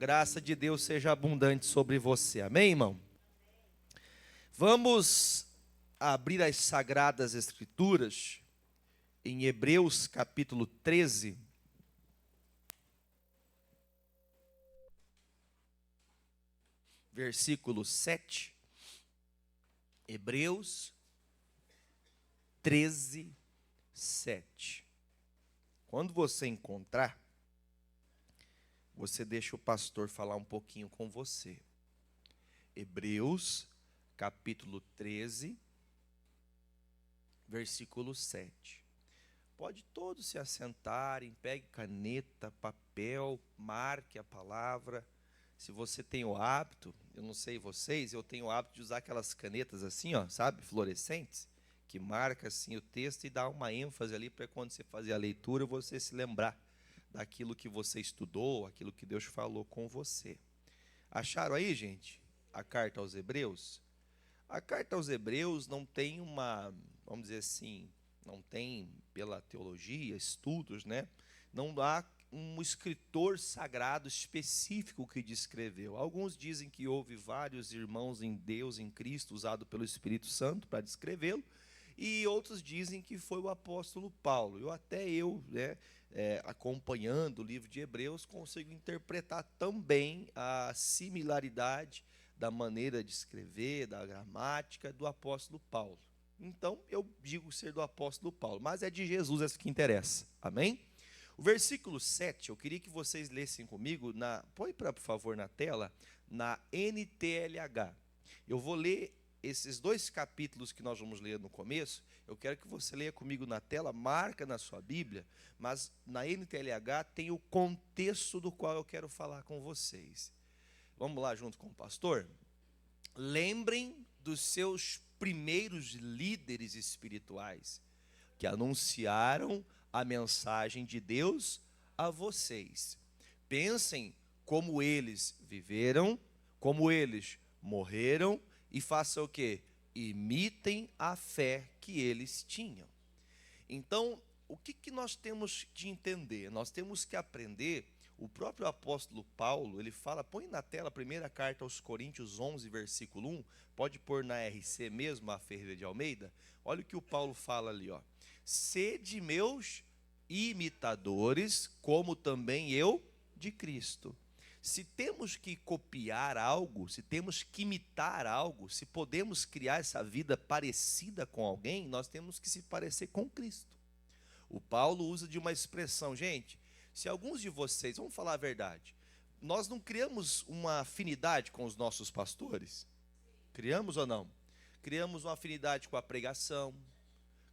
Graça de Deus seja abundante sobre você. Amém, irmão? Vamos abrir as Sagradas Escrituras em Hebreus capítulo 13. Versículo 7. Hebreus 13, 7. Quando você encontrar, você deixa o pastor falar um pouquinho com você. Hebreus, capítulo 13, versículo 7. Pode todos se assentarem, pegue caneta, papel, marque a palavra. Se você tem o hábito, eu não sei vocês, eu tenho o hábito de usar aquelas canetas assim, ó, sabe, fluorescentes, que marca assim o texto e dá uma ênfase ali para quando você fazer a leitura, você se lembrar daquilo que você estudou, aquilo que Deus falou com você. Acharam aí, gente, a carta aos Hebreus? A carta aos Hebreus não tem vamos dizer assim, não tem, pela teologia, estudos, né? Não há um escritor sagrado específico que descreveu. Alguns dizem que houve vários irmãos em Deus, em Cristo, usado pelo Espírito Santo para descrevê-lo, e outros dizem que foi o apóstolo Paulo. Acompanhando o livro de Hebreus, consigo interpretar também a similaridade da maneira de escrever, da gramática do apóstolo Paulo. Então, eu digo ser do apóstolo Paulo, mas é de Jesus essa que interessa. Amém? O versículo 7, eu queria que vocês lessem comigo, põe por favor na tela, na NTLH. Eu vou ler esses dois capítulos que nós vamos ler no começo, eu quero que você leia comigo na tela, marca na sua Bíblia, mas na NTLH tem o contexto do qual eu quero falar com vocês. Vamos lá junto com o pastor? Lembrem dos seus primeiros líderes espirituais que anunciaram a mensagem de Deus a vocês. Pensem como eles viveram, como eles morreram e façam o quê? Imitem a fé que eles tinham. Então, o que nós temos de entender? Nós temos que aprender. O próprio apóstolo Paulo, ele fala, põe na tela a primeira carta aos Coríntios 11, versículo 1, pode pôr na RC mesmo, a Ferreira de Almeida, olha o que o Paulo fala ali, ó. Sede meus imitadores, como também eu de Cristo. Se temos que copiar algo, se temos que imitar algo, se podemos criar essa vida parecida com alguém, nós temos que se parecer com Cristo. O Paulo usa de uma expressão, gente, se alguns de vocês, vamos falar a verdade, nós não criamos uma afinidade com os nossos pastores? Criamos ou não? Criamos uma afinidade com a pregação,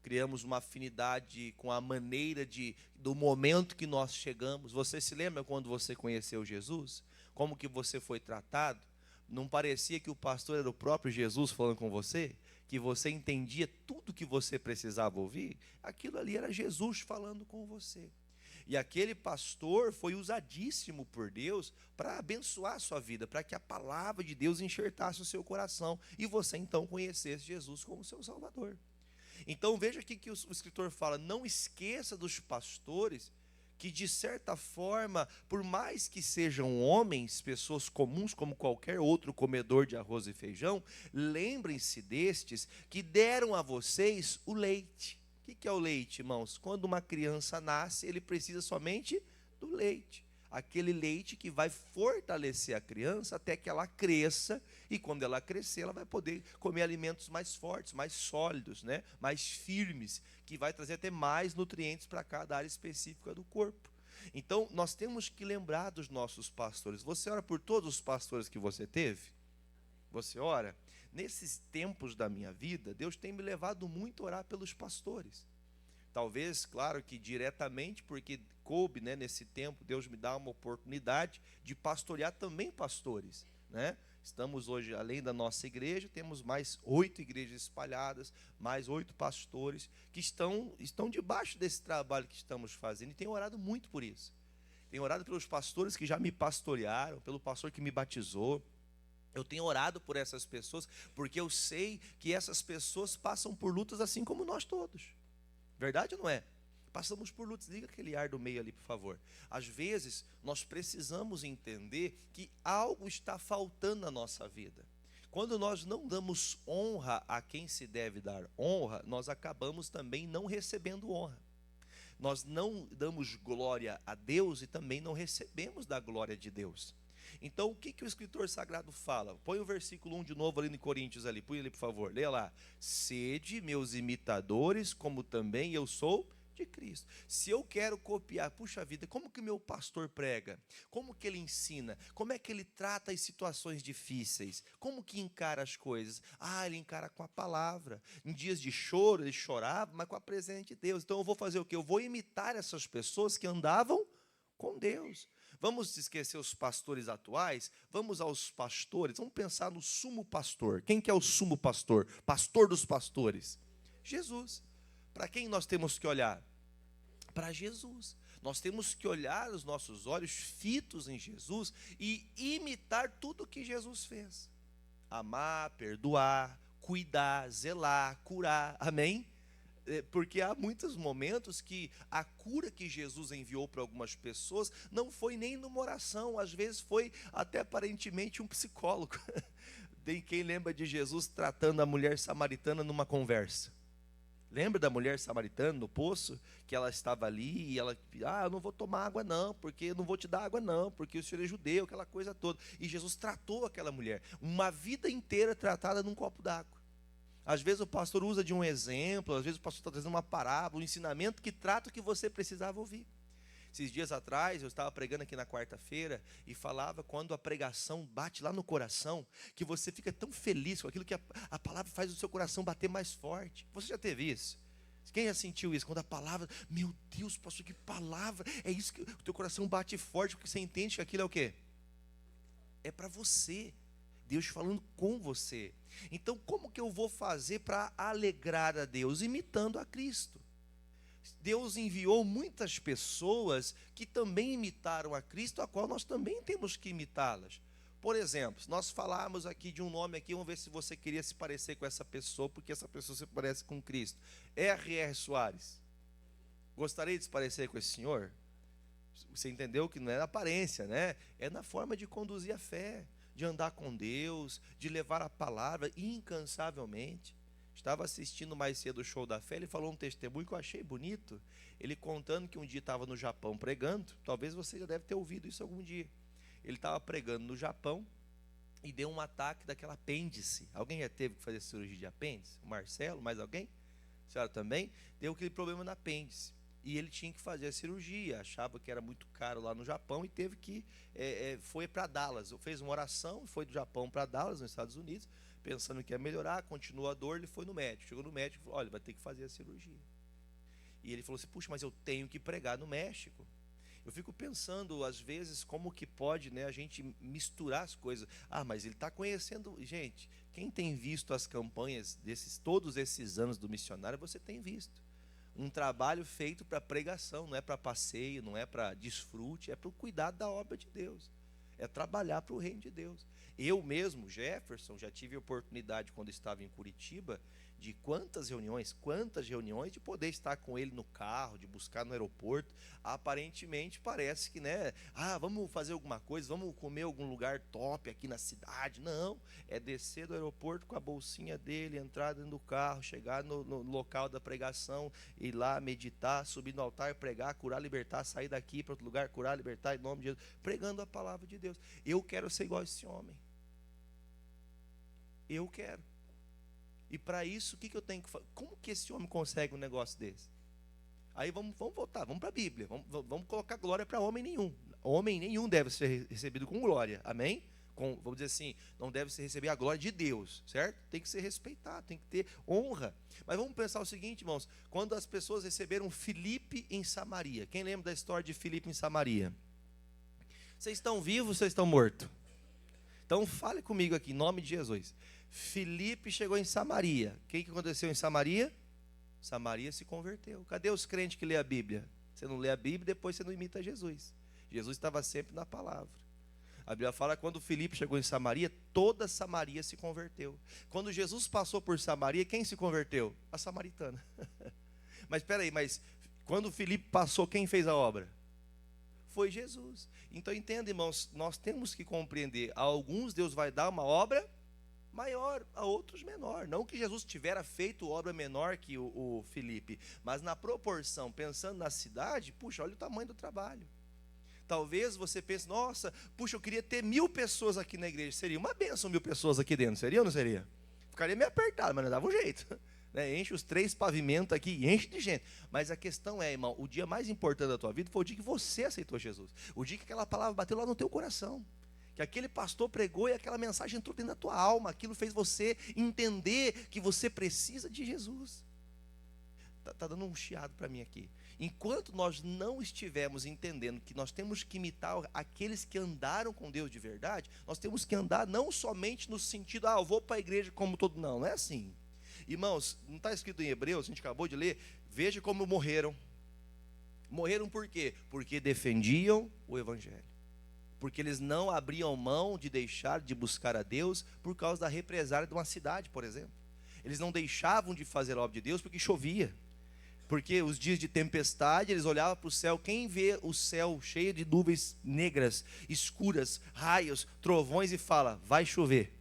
criamos uma afinidade com a maneira do momento que nós chegamos. Você se lembra quando você conheceu Jesus? Como que você foi tratado? Não parecia que o pastor era o próprio Jesus falando com você? Que você entendia tudo que você precisava ouvir? Aquilo ali era Jesus falando com você. E aquele pastor foi usadíssimo por Deus para abençoar a sua vida, para que a palavra de Deus enxertasse o seu coração e você então conhecesse Jesus como seu Salvador. Então veja aqui que o escritor fala, não esqueça dos pastores que de certa forma, por mais que sejam homens, pessoas comuns como qualquer outro comedor de arroz e feijão, lembrem-se destes que deram a vocês o leite. O que é o leite, irmãos? Quando uma criança nasce, ele precisa somente do leite. Aquele leite que vai fortalecer a criança até que ela cresça, e quando ela crescer, ela vai poder comer alimentos mais fortes, mais sólidos, né? Mais firmes, que vai trazer até mais nutrientes para cada área específica do corpo. Então, nós temos que lembrar dos nossos pastores. Você ora por todos os pastores que você teve? Você ora? Nesses tempos da minha vida, Deus tem me levado muito a orar pelos pastores. Talvez, claro que diretamente, porque coube, né, nesse tempo, Deus me dá uma oportunidade de pastorear também pastores, né? Estamos hoje, além da nossa igreja, temos mais 8 igrejas espalhadas, mais 8 pastores que estão debaixo desse trabalho que estamos fazendo, e tenho orado muito por isso. Tenho orado pelos pastores que já me pastorearam, pelo pastor que me batizou. Eu tenho orado por essas pessoas, porque eu sei que essas pessoas passam por lutas assim como nós todos. Verdade ou não é? Passamos por lutas. Liga aquele ar do meio ali, por favor. Às vezes, nós precisamos entender que algo está faltando na nossa vida. Quando nós não damos honra a quem se deve dar honra, nós acabamos também não recebendo honra. Nós não damos glória a Deus e também não recebemos da glória de Deus. Então, o que o escritor sagrado fala? Põe o versículo 1 de novo ali em Coríntios, ali, põe ali por favor, leia lá. Sede meus imitadores, como também eu sou de Cristo. Se eu quero copiar, puxa vida, como que meu pastor prega? Como que ele ensina? Como é que ele trata as situações difíceis? Como que encara as coisas? Ele encara com a palavra. Em dias de choro, ele chorava, mas com a presença de Deus. Então eu vou fazer o quê? Eu vou imitar essas pessoas que andavam com Deus. Vamos esquecer os pastores atuais? Vamos aos pastores. Vamos pensar no sumo pastor. Quem que é o sumo pastor? Pastor dos pastores. Jesus. Para quem nós temos que olhar? Para Jesus. Nós temos que olhar os nossos olhos fitos em Jesus e imitar tudo que Jesus fez. Amar, perdoar, cuidar, zelar, curar. Amém? Porque há muitos momentos que a cura que Jesus enviou para algumas pessoas não foi nem numa oração, às vezes foi até aparentemente um psicólogo. Tem quem lembra de Jesus tratando a mulher samaritana numa conversa? Lembra da mulher samaritana no poço? Que ela estava ali e ela, eu não vou tomar água não, porque eu não vou te dar água não, porque o senhor é judeu, aquela coisa toda. E Jesus tratou aquela mulher, uma vida inteira tratada num copo d'água. Às vezes o pastor usa de um exemplo, às vezes o pastor está trazendo uma parábola, um ensinamento que trata o que você precisava ouvir. Esses dias atrás, eu estava pregando aqui na quarta-feira e falava quando a pregação bate lá no coração, que você fica tão feliz com aquilo que a palavra faz o seu coração bater mais forte. Você já teve isso? Quem já sentiu isso? Quando a palavra, meu Deus, pastor, que palavra, é isso que o teu coração bate forte, porque você entende que aquilo é o quê? É para você, Deus falando com você. Então, como que eu vou fazer para alegrar a Deus? Imitando a Cristo. Deus enviou muitas pessoas que também imitaram a Cristo, a qual nós também temos que imitá-las. Por exemplo, nós falamos aqui de um nome aqui, vamos ver se você queria se parecer com essa pessoa, porque essa pessoa se parece com Cristo. R.R. Soares. Gostaria de se parecer com esse senhor? Você entendeu que não é na aparência, né? É na forma de conduzir a fé, de andar com Deus, de levar a palavra incansavelmente. Estava assistindo mais cedo o show da fé, ele falou um testemunho que eu achei bonito, ele contando que um dia estava no Japão pregando, talvez você já deve ter ouvido isso algum dia. Ele estava pregando no Japão e deu um ataque daquela apêndice. Alguém já teve que fazer cirurgia de apêndice? O Marcelo, mais alguém? A senhora também? Deu aquele problema na apêndice. E ele tinha que fazer a cirurgia, achava que era muito caro lá no Japão e teve que, foi para Dallas, fez uma oração, foi do Japão para Dallas, nos Estados Unidos, pensando que ia melhorar, continuou a dor, ele foi no médico. Chegou no médico e falou, olha, vai ter que fazer a cirurgia. E ele falou assim, puxa, mas eu tenho que pregar no México. Eu fico pensando, às vezes, como que pode, né, a gente misturar as coisas. Mas ele está conhecendo... Gente, quem tem visto as campanhas todos esses anos do missionário, você tem visto. Um trabalho feito para pregação, não é para passeio, não é para desfrute, é para o cuidado da obra de Deus. É trabalhar para o reino de Deus. Eu mesmo, Jefferson, já tive a oportunidade, quando estava em Curitiba, de quantas reuniões, de poder estar com ele no carro, de buscar no aeroporto. Aparentemente parece que, né, vamos fazer alguma coisa, vamos comer algum lugar top aqui na cidade. Não, é descer do aeroporto com a bolsinha dele, entrar dentro do carro, chegar no local da pregação, ir lá meditar, subir no altar, pregar, curar, libertar, sair daqui para outro lugar, curar, libertar em nome de Jesus, pregando a palavra de Deus. Eu quero ser igual a esse homem. Eu quero. E para isso, o que eu tenho que fazer? Como que esse homem consegue um negócio desse? Aí vamos voltar, vamos para a Bíblia. Vamos colocar glória para homem nenhum. Homem nenhum deve ser recebido com glória. Amém? Vamos dizer assim, não deve ser receber a glória de Deus, certo? Tem que ser respeitado, tem que ter honra. Mas vamos pensar o seguinte, irmãos. Quando as pessoas receberam Filipe em Samaria. Quem lembra da história de Filipe em Samaria? Vocês estão vivos ou vocês estão mortos? Então fale comigo aqui, em nome de Jesus. Filipe chegou em Samaria. O que aconteceu em Samaria? Samaria se converteu. Cadê os crentes que lê a Bíblia? Você não lê a Bíblia, depois você não imita Jesus. Jesus estava sempre na palavra. A Bíblia fala que quando Filipe chegou em Samaria, toda Samaria se converteu. Quando Jesus passou por Samaria, quem se converteu? A samaritana. Mas espera aí, Quando Filipe passou, quem fez a obra? Foi Jesus. Então entenda, irmãos, nós temos que compreender, a alguns Deus vai dar uma obra maior, a outros menor. Não que Jesus tivera feito obra menor que o Filipe, mas na proporção, pensando na cidade, puxa, olha o tamanho do trabalho. Talvez você pense, nossa, puxa, eu queria ter 1000 pessoas aqui na igreja. Seria uma bênção 1000 pessoas aqui dentro, seria ou não seria? Ficaria meio apertado, mas não dava um jeito. Enche os 3 pavimentos aqui e enche de gente. Mas a questão é, irmão, o dia mais importante da tua vida foi o dia que você aceitou Jesus. O dia que aquela palavra bateu lá no teu coração. Que aquele pastor pregou e aquela mensagem entrou dentro da tua alma. Aquilo fez você entender que você precisa de Jesus. Está dando um chiado para mim aqui. Enquanto nós não estivermos entendendo que nós temos que imitar aqueles que andaram com Deus de verdade, nós temos que andar não somente no sentido, eu vou para a igreja como todo. Não, não é assim. Irmãos, não está escrito em Hebreus, a gente acabou de ler, veja como morreram. Morreram por quê? Porque defendiam o Evangelho. Porque eles não abriam mão de deixar de buscar a Deus por causa da represália de uma cidade, por exemplo. Eles não deixavam de fazer a obra de Deus porque chovia. Porque os dias de tempestade, eles olhavam para o céu. Quem vê o céu cheio de nuvens negras, escuras, raios, trovões e fala, vai chover.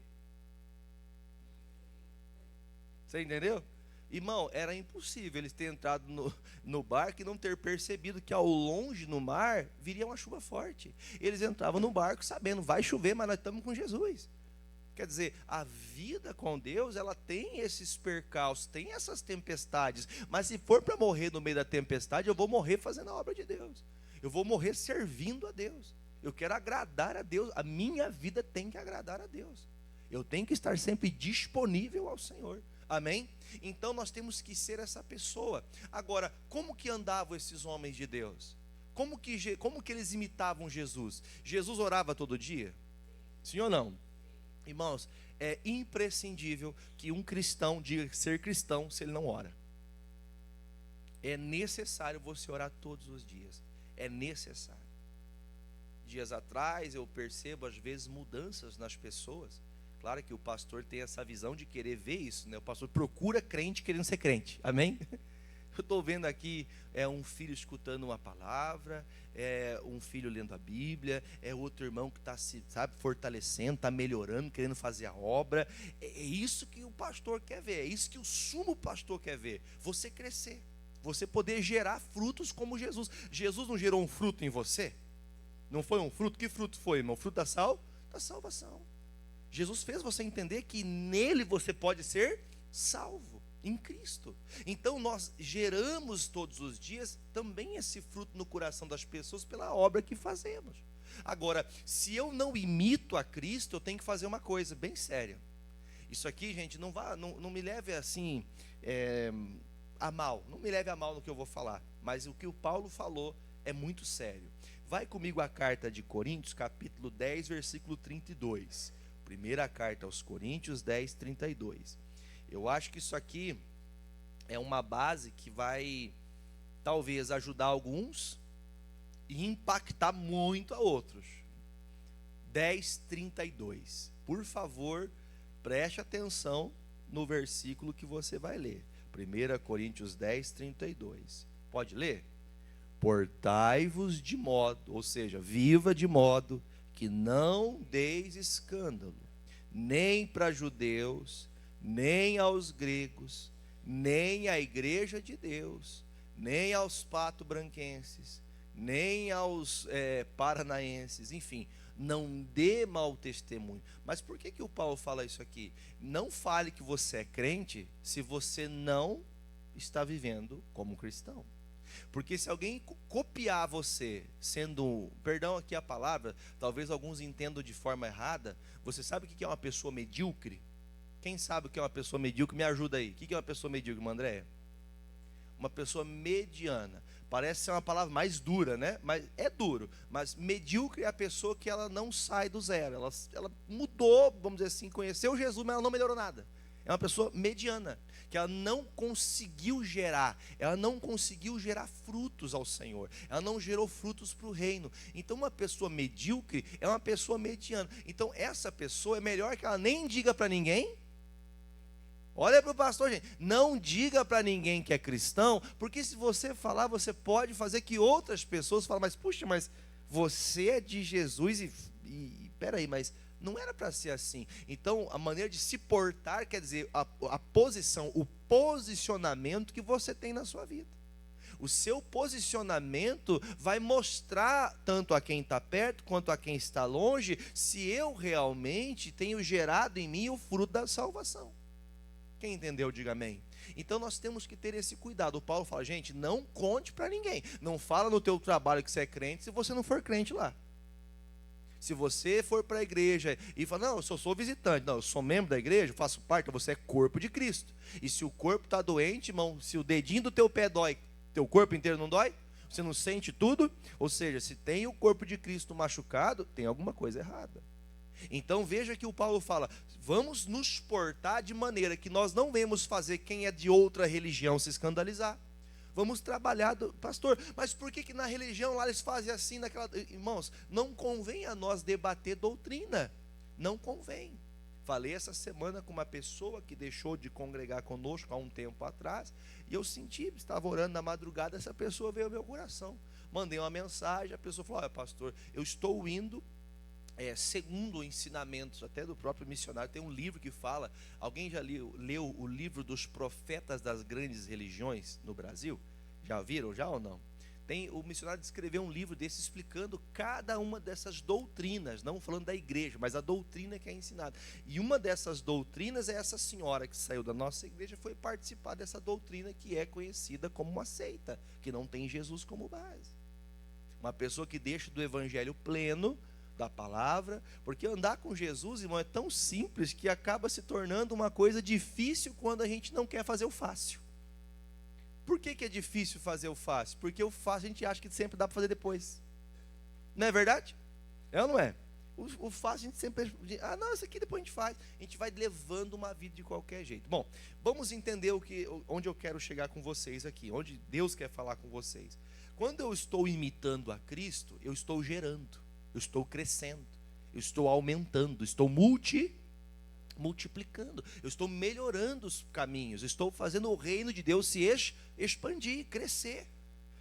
Você entendeu? Irmão, era impossível eles terem entrado no barco e não ter percebido que ao longe no mar viria uma chuva forte. Eles entravam no barco sabendo, vai chover, mas nós estamos com Jesus. Quer dizer, a vida com Deus, ela tem esses percalços, tem essas tempestades. Mas se for para morrer no meio da tempestade, eu vou morrer fazendo a obra de Deus. Eu vou morrer servindo a Deus. Eu quero agradar a Deus. A minha vida tem que agradar a Deus. Eu tenho que estar sempre disponível ao Senhor. Amém? Então nós temos que ser essa pessoa. Agora, como que andavam esses homens de Deus? Como que eles imitavam Jesus? Jesus orava todo dia? Sim ou não? Irmãos, é imprescindível que um cristão diga ser cristão se ele não ora. É necessário você orar todos os dias. É necessário. Dias atrás eu percebo às vezes mudanças nas pessoas. Claro que o pastor tem essa visão de querer ver isso, né? O pastor procura crente querendo ser crente, amém? Eu estou vendo aqui um filho escutando uma palavra, um filho lendo a Bíblia, outro irmão que está se, fortalecendo, está melhorando, querendo fazer a obra. É isso que o pastor quer ver, é isso que o sumo pastor quer ver, você crescer, você poder gerar frutos como Jesus. Jesus não gerou um fruto em você? Não foi um fruto? Que fruto foi, irmão? Fruto da salvação. Jesus fez você entender que nele você pode ser salvo, em Cristo. Então nós geramos todos os dias também esse fruto no coração das pessoas pela obra que fazemos. Agora, se eu não imito a Cristo, eu tenho que fazer uma coisa bem séria. Isso aqui, gente, não me leve assim a mal. Não me leve a mal no que eu vou falar. Mas o que o Paulo falou é muito sério. Vai comigo a carta de Coríntios, capítulo 10, versículo 32. Primeira carta aos Coríntios 10, 32. Eu acho que isso aqui é uma base que vai talvez ajudar alguns e impactar muito a outros. 10, 32. Por favor, preste atenção no versículo que você vai ler. 1 Coríntios 10, 32. Pode ler? Portai-vos de modo, ou seja, viva de modo que não deis escândalo, nem para judeus, nem aos gregos, nem à igreja de Deus, nem aos pato-branquenses, nem aos paranaenses, enfim, não dê mau testemunho. Mas por que o Paulo fala isso aqui? Não fale que você é crente se você não está vivendo como cristão. Porque se alguém copiar você, sendo, perdão aqui a palavra, talvez alguns entendam de forma errada, você sabe o que é uma pessoa medíocre? Quem sabe o que é uma pessoa medíocre? Me ajuda aí. O que é uma pessoa medíocre, André? Uma pessoa mediana. Parece ser uma palavra mais dura, né? Mas é duro. Mas medíocre é a pessoa que ela não sai do zero. Ela mudou, vamos dizer assim, conheceu Jesus, mas ela não melhorou nada. É uma pessoa mediana, que ela não conseguiu gerar frutos ao Senhor, ela não gerou frutos para o reino. Então uma pessoa medíocre é uma pessoa mediana. Então essa pessoa é melhor que ela nem diga para ninguém Olha para o pastor, gente. Não diga para ninguém que é cristão, porque se você falar, você pode fazer que outras pessoas falem, mas puxa, mas você é de Jesus e peraí, mas não era para ser assim. Então, a maneira de se portar quer dizer a posição, o posicionamento que você tem na sua vida. O seu posicionamento vai mostrar tanto a quem está perto quanto a quem está longe, se eu realmente tenho gerado em mim o fruto da salvação. Quem entendeu, diga amém. Então nós temos que ter esse cuidado. O Paulo fala, gente, não conte para ninguém. Não fala no teu trabalho que você é crente se você não for crente lá. Se você for para a igreja e fala, não, eu só sou visitante. Não, eu sou membro da igreja, faço parte, você é corpo de Cristo. E se o corpo está doente, irmão, se o dedinho do teu pé dói, teu corpo inteiro não dói? Você não sente tudo? Ou seja, se tem o corpo de Cristo machucado, tem alguma coisa errada. Então veja que o Paulo fala, vamos nos portar de maneira que nós não venhamos fazer quem é de outra religião se escandalizar. Vamos trabalhar, pastor, mas por que na religião lá eles fazem assim, naquela... Irmãos, não convém a nós debater doutrina, não convém. Falei essa semana com uma pessoa que deixou de congregar conosco há um tempo atrás, e eu senti, estava orando na madrugada, essa pessoa veio ao meu coração. Mandei uma mensagem, a pessoa falou, olha pastor, eu estou indo, segundo ensinamentos até do próprio missionário, tem um livro que fala, alguém já leu o livro dos profetas das grandes religiões no Brasil? Já viram, já ou não? O missionário escreveu um livro desse explicando cada uma dessas doutrinas, não falando da igreja, mas a doutrina que é ensinada. E uma dessas doutrinas é essa senhora que saiu da nossa igreja, foi participar dessa doutrina que é conhecida como uma seita, que não tem Jesus como base. Uma pessoa que deixa do evangelho pleno, da palavra, porque andar com Jesus, irmão, é tão simples que acaba se tornando uma coisa difícil quando a gente não quer fazer o fácil. Por que é difícil fazer o fácil? Porque o fácil a gente acha que sempre dá para fazer depois. Não é verdade? É ou não é? O fácil a gente sempre... não, isso aqui depois a gente faz. A gente vai levando uma vida de qualquer jeito. Bom, vamos entender onde eu quero chegar com vocês aqui, onde Deus quer falar com vocês. Quando eu estou imitando a Cristo, eu estou gerando, eu estou crescendo, eu estou aumentando, estou multiplicando, eu estou melhorando os caminhos, estou fazendo o reino de Deus se expandir, crescer.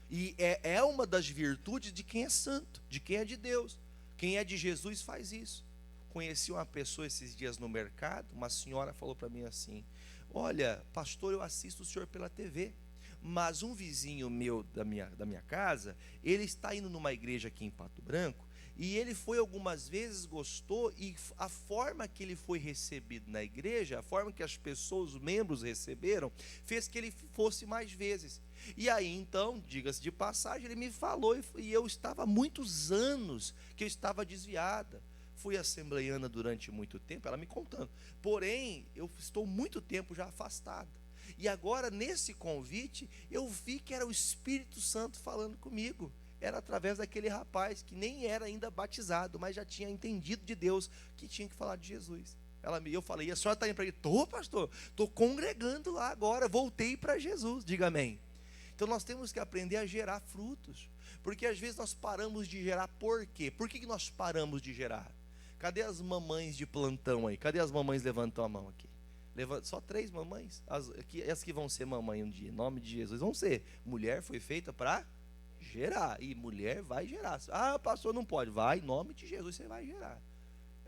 E é uma das virtudes de quem é santo, de quem é de Deus. Quem é de Jesus faz isso. Conheci uma pessoa esses dias no mercado, uma senhora falou para mim assim, olha, pastor, eu assisto o senhor pela TV, mas um vizinho meu da minha casa, ele está indo numa igreja aqui em Pato Branco, e ele foi algumas vezes, gostou, e a forma que ele foi recebido na igreja, a forma que as pessoas, os membros receberam, fez que ele fosse mais vezes. E aí então, diga-se de passagem, ele me falou, e eu estava há muitos anos que eu estava desviada. Fui assembleiana durante muito tempo, ela me contando. Porém, eu estou muito tempo já afastada. E agora, nesse convite, eu vi que era o Espírito Santo falando comigo. Era através daquele rapaz que nem era ainda batizado, mas já tinha entendido de Deus que tinha que falar de Jesus. Eu falei, a senhora está indo para ele? Estou, pastor, estou congregando lá agora, voltei para Jesus, diga amém. Então nós temos que aprender a gerar frutos, porque às vezes nós paramos de gerar, por quê? Por que nós paramos de gerar? Cadê as mamães de plantão aí? Cadê as mamães? Levantam a mão aqui. Só 3 mamães? As que vão ser mamãe um dia, em nome de Jesus, vão ser. Mulher foi feita para gerar, e mulher vai gerar. Ah, pastor, não pode. Vai, em nome de Jesus você vai gerar.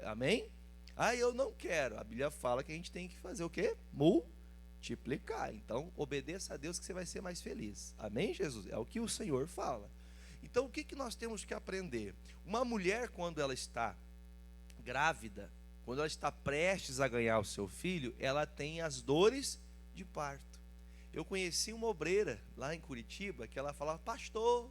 Amém? Ah, eu não quero. A Bíblia fala que a gente tem que fazer o quê? Multiplicar. Então, obedeça a Deus que você vai ser mais feliz. Amém, Jesus? É o que o Senhor fala. Então, o que nós temos que aprender? Uma mulher, quando ela está grávida, quando ela está prestes a ganhar o seu filho, ela tem as dores de parto. Eu conheci uma obreira lá em Curitiba que ela falava, pastor,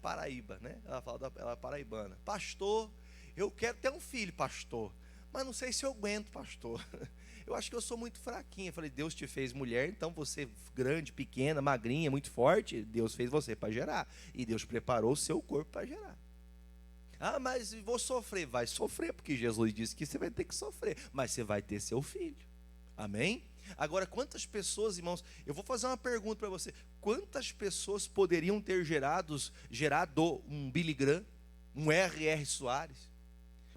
Paraíba, né? Ela é paraibana, pastor, eu quero ter um filho, pastor, mas não sei se eu aguento, pastor. Eu acho que eu sou muito fraquinha. Eu falei, Deus te fez mulher, então você grande, pequena, magrinha, muito forte, Deus fez você para gerar. E Deus preparou o seu corpo para gerar. Ah, mas vou sofrer. Vai sofrer, porque Jesus disse que você vai ter que sofrer, mas você vai ter seu filho. Amém? Agora, quantas pessoas, irmãos, eu vou fazer uma pergunta para você. Quantas pessoas poderiam ter gerado um Billy Graham, um R.R. Soares?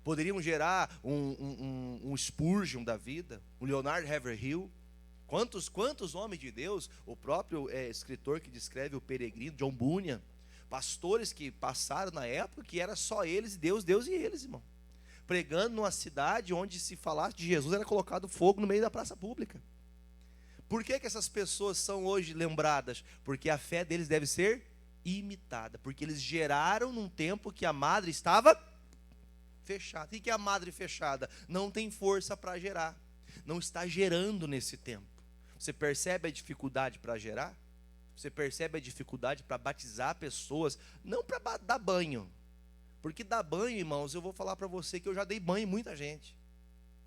Poderiam gerar um Spurgeon da vida, um Leonard Haverhill? Quantos homens de Deus, o próprio escritor que descreve o peregrino, John Bunyan, pastores que passaram na época que era só eles e Deus, Deus e eles, irmão. Pregando numa cidade onde se falasse de Jesus era colocado fogo no meio da praça pública. Por que essas pessoas são hoje lembradas? Porque a fé deles deve ser imitada, porque eles geraram num tempo que a madre estava fechada. O que é a madre fechada? Não tem força para gerar, não está gerando nesse tempo. Você percebe a dificuldade para gerar? Você percebe a dificuldade para batizar pessoas? Não para dar banho, porque dar banho, irmãos, eu vou falar para você que eu já dei banho em muita gente.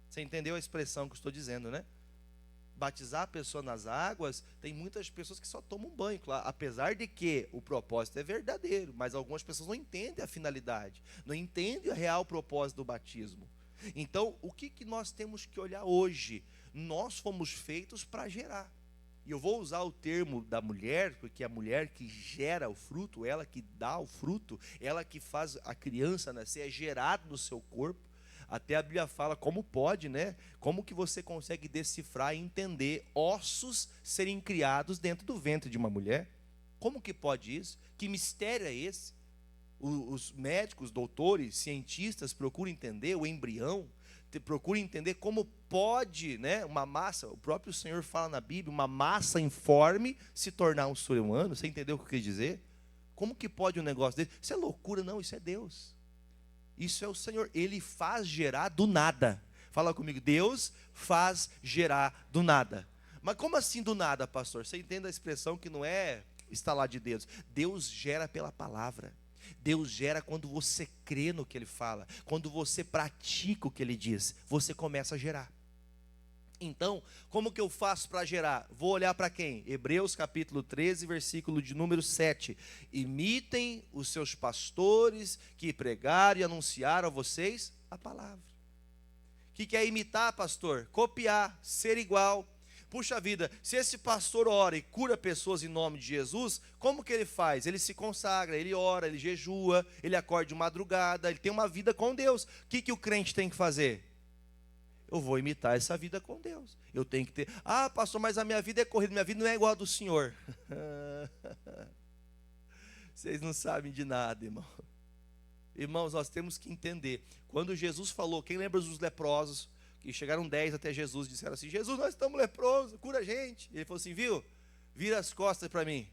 Você entendeu a expressão que eu estou dizendo, né? Batizar a pessoa nas águas, tem muitas pessoas que só tomam banho, claro, apesar de que o propósito é verdadeiro, mas algumas pessoas não entendem a finalidade, não entendem o real propósito do batismo. Então, o que nós temos que olhar hoje? Nós fomos feitos para gerar. E eu vou usar o termo da mulher, porque é a mulher que gera o fruto, ela que dá o fruto, ela que faz a criança nascer, é gerado no seu corpo. Até a Bíblia fala como pode, né? Como que você consegue decifrar e entender ossos serem criados dentro do ventre de uma mulher? Como que pode isso? Que mistério é esse? Os médicos, doutores, cientistas procuram entender o embrião, procuram entender como pode, né, uma massa, o próprio Senhor fala na Bíblia, uma massa informe se tornar um ser humano. Você entendeu o que eu quis dizer? Como que pode um negócio desse? Isso é loucura, não, isso é Deus. Isso é o Senhor, Ele faz gerar do nada. Fala comigo, Deus faz gerar do nada. Mas como assim do nada, pastor? Você entende a expressão que não é estalar de dedos. Deus gera pela palavra. Deus gera quando você crê no que Ele fala. Quando você pratica o que Ele diz, você começa a gerar. Então, como que eu faço para gerar? Vou olhar para quem? Hebreus capítulo 13, versículo de número 7. Imitem os seus pastores que pregaram e anunciaram a vocês a palavra. O que é imitar, pastor? Copiar, ser igual. Puxa vida, se esse pastor ora e cura pessoas em nome de Jesus, como que ele faz? Ele se consagra, ele ora, ele jejua, ele acorda de madrugada, ele tem uma vida com Deus. O que o crente tem que fazer? Eu vou imitar essa vida com Deus. Eu tenho que ter. Ah, pastor, mas a minha vida é corrida, minha vida não é igual a do Senhor. Vocês não sabem de nada, irmão. Irmãos, nós temos que entender. Quando Jesus falou, quem lembra dos leprosos? Que chegaram 10 até Jesus, disseram assim: Jesus, nós estamos leprosos, cura a gente. Ele falou assim: viu, vira as costas para mim.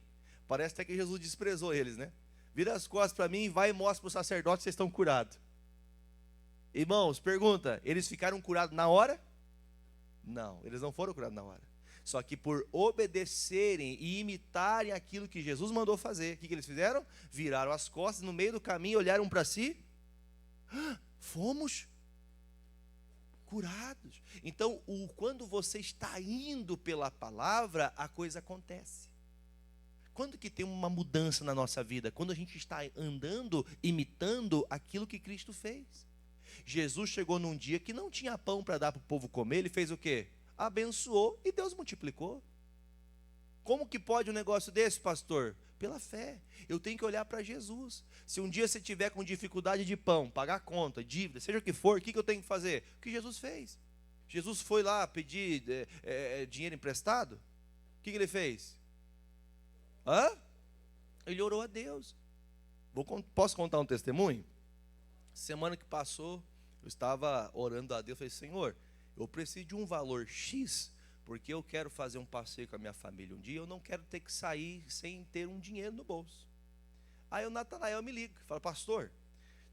Parece até que Jesus desprezou eles, né? Vira as costas para mim e vai e mostra para o sacerdote que vocês estão curados. Irmãos, pergunta, eles ficaram curados na hora? Não, eles não foram curados na hora. Só que por obedecerem e imitarem aquilo que Jesus mandou fazer, o que eles fizeram? Viraram as costas, no meio do caminho olharam para si. Fomos curados. Então, quando você está indo pela palavra, a coisa acontece. Quando que tem uma mudança na nossa vida? Quando a gente está andando, imitando aquilo que Cristo fez. Jesus chegou num dia que não tinha pão para dar para o povo comer, ele fez o quê? Abençoou e Deus multiplicou. Como que pode um negócio desse, pastor? Pela fé. Eu tenho que olhar para Jesus. Se um dia você tiver com dificuldade de pão, pagar conta, dívida, seja o que for, o que eu tenho que fazer? O que Jesus fez? Jesus foi lá pedir dinheiro emprestado? O que ele fez? Ele orou a Deus. Posso contar um testemunho? Semana que passou, eu estava orando a Deus, falei: Senhor, eu preciso de um valor X, porque eu quero fazer um passeio com a minha família um dia, eu não quero ter que sair sem ter um dinheiro no bolso. Aí o Natanael me liga, fala: pastor,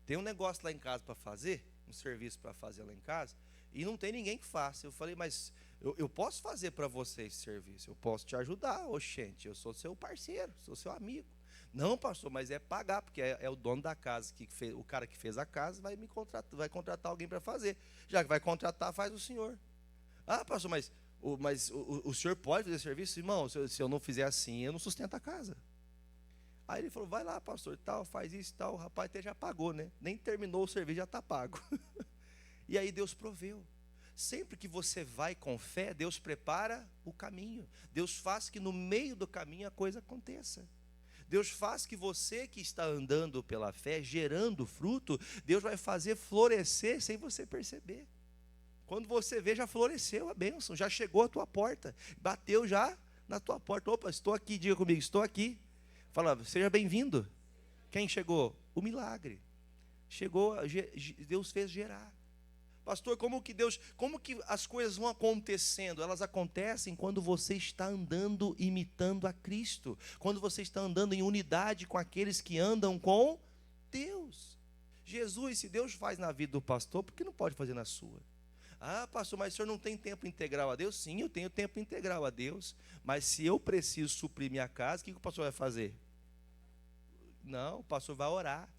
tem um negócio lá em casa para fazer, um serviço para fazer lá em casa, e não tem ninguém que faça. Eu falei: mas eu posso fazer para você esse serviço, eu posso te ajudar, oxente, eu sou seu parceiro, sou seu amigo. Não, pastor, mas é pagar, porque é o dono da casa, o cara que fez a casa vai contratar alguém para fazer. Já que vai contratar, faz o senhor. Ah, pastor, mas o senhor pode fazer serviço? Irmão, se eu não fizer assim, eu não sustento a casa. Aí ele falou: vai lá, pastor, tal, faz isso e tal. O rapaz até já pagou, né? Nem terminou o serviço, já está pago. E aí Deus proveu. Sempre que você vai com fé, Deus prepara o caminho. Deus faz que no meio do caminho a coisa aconteça. Deus faz que você que está andando pela fé, gerando fruto, Deus vai fazer florescer sem você perceber. Quando você vê, já floresceu a bênção, já chegou à tua porta, bateu já na tua porta. Opa, estou aqui, diga comigo, estou aqui. Fala, seja bem-vindo. Quem chegou? O milagre. Chegou, Deus fez gerar. Pastor, como que as coisas vão acontecendo? Elas acontecem quando você está andando imitando a Cristo, quando você está andando em unidade com aqueles que andam com Deus. Jesus, se Deus faz na vida do pastor, por que não pode fazer na sua? Ah, pastor, mas o senhor não tem tempo integral a Deus? Sim, eu tenho tempo integral a Deus, mas se eu preciso suprir minha casa, o que o pastor vai fazer? Não, o pastor vai orar.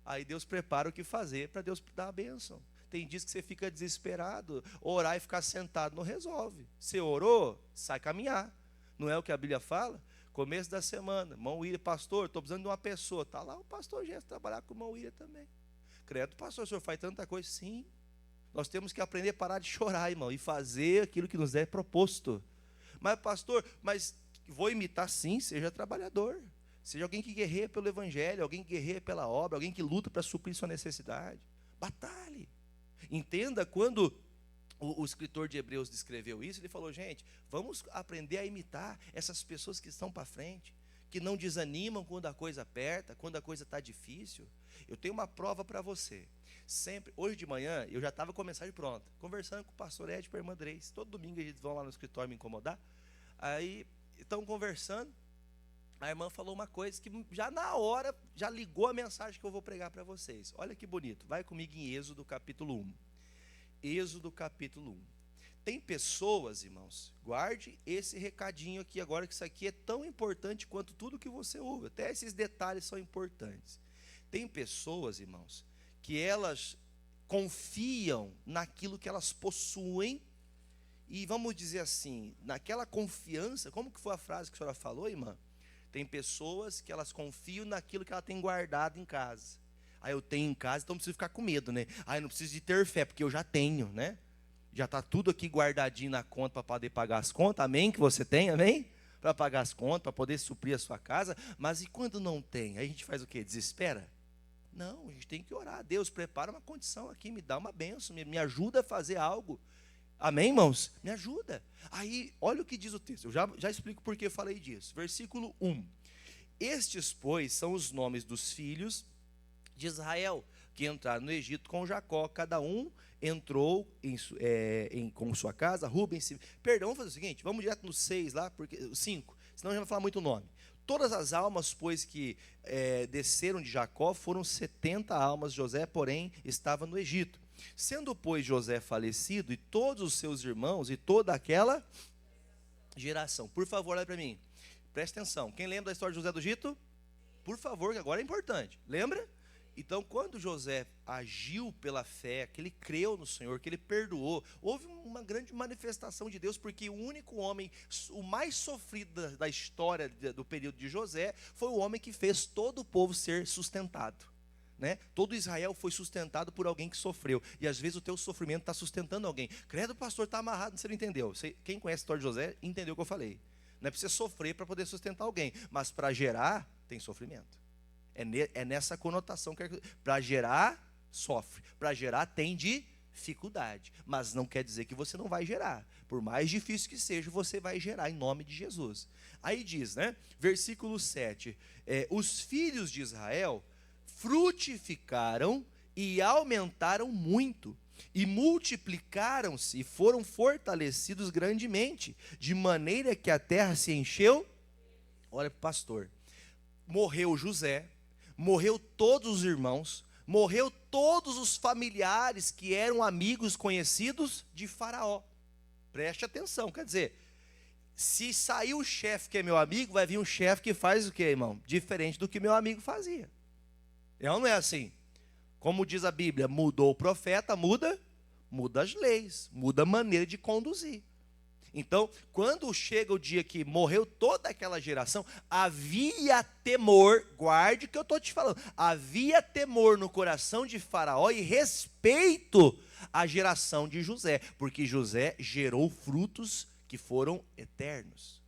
Aí Deus prepara o que fazer para Deus dar a bênção. Tem dias que você fica desesperado, orar e ficar sentado não resolve. Você orou, sai caminhar. Não é o que a Bíblia fala? Começo da semana, irmão William, pastor, estou precisando de uma pessoa. Está lá o pastor Gerson trabalhar com o irmão William também. Credo, pastor, o senhor faz tanta coisa? Sim. Nós temos que aprender a parar de chorar, irmão, e fazer aquilo que nos é proposto. Mas, pastor, vou imitar sim, seja trabalhador. Seja alguém que guerreia pelo evangelho, alguém que guerreia pela obra, alguém que luta para suprir sua necessidade. Batalhe. Entenda, quando o escritor de Hebreus descreveu isso, ele falou, gente, vamos aprender a imitar essas pessoas que estão para frente, que não desanimam quando a coisa aperta, quando a coisa está difícil. Eu tenho uma prova para você. Sempre, hoje de manhã, eu já estava com a mensagem pronta, conversando com o pastor Ed e com a irmã Dreis. Todo domingo eles vão lá no escritório me incomodar. Aí, estão conversando, a irmã falou uma coisa que já na hora, já ligou a mensagem que eu vou pregar para vocês. Olha que bonito, vai comigo em Êxodo capítulo 1. Êxodo capítulo 1. Tem pessoas, irmãos, guarde esse recadinho aqui agora, que isso aqui é tão importante quanto tudo que você ouve. Até esses detalhes são importantes. Tem pessoas, irmãos, que elas confiam naquilo que elas possuem e, vamos dizer assim, naquela confiança, como que foi a frase que a senhora falou, irmã? Tem pessoas que elas confiam naquilo que ela tem guardado em casa. Aí eu tenho em casa, então não preciso ficar com medo, né? Aí eu não preciso de ter fé, porque eu já tenho, né? Já está tudo aqui guardadinho na conta para poder pagar as contas, amém? Que você tem, amém? Para pagar as contas, para poder suprir a sua casa. Mas e quando não tem? Aí a gente faz o quê? Desespera? Não, a gente tem que orar. Deus, prepara uma condição aqui, me dá uma bênção, me ajuda a fazer algo. Amém, irmãos? Me ajuda. Aí, olha o que diz o texto. Eu já explico por que eu falei disso. Versículo 1. Estes, pois, são os nomes dos filhos de Israel, que entraram no Egito com Jacó. Cada um entrou com sua casa. Rubens, perdão, vamos fazer o seguinte, vamos direto no 6 lá, porque, 5, senão a gente vai falar muito o nome. Todas as almas, pois, que desceram de Jacó, foram 70 almas. José, porém, estava no Egito. Sendo, pois, José falecido, e todos os seus irmãos, e toda aquela geração. Por favor, olha para mim. Preste atenção. Quem lembra da história de José do Egito? Por favor, que agora é importante. Lembra? Então, quando José agiu pela fé, que ele creu no Senhor, que ele perdoou, houve uma grande manifestação de Deus, porque o único homem, o mais sofrido da história do período de José, foi o homem que fez todo o povo ser sustentado. Né? Todo Israel foi sustentado por alguém que sofreu. E às vezes o teu sofrimento está sustentando alguém. Credo, pastor, está amarrado, você não entendeu. Quem conhece a história de José, entendeu o que eu falei. Não é para você sofrer para poder sustentar alguém, mas para gerar, tem sofrimento. É nessa conotação que para gerar, sofre. Para gerar, tem dificuldade. Mas não quer dizer que você não vai gerar. Por mais difícil que seja, você vai gerar em nome de Jesus. Aí diz, né? Versículo 7. Os filhos de Israel frutificaram e aumentaram muito, e multiplicaram-se e foram fortalecidos grandemente, de maneira que a terra se encheu. Olha para o pastor. Morreu José, morreu todos os irmãos, morreu todos os familiares que eram amigos conhecidos de Faraó. Preste atenção, quer dizer, se sair o chefe que é meu amigo, vai vir um chefe que faz o quê, irmão? Diferente do que meu amigo fazia. Não é assim. Como diz a Bíblia, mudou o profeta, muda as leis, muda a maneira de conduzir. Então, quando chega o dia que morreu toda aquela geração, havia temor, guarde o que eu estou te falando, havia temor no coração de Faraó e respeito à geração de José, porque José gerou frutos que foram eternos.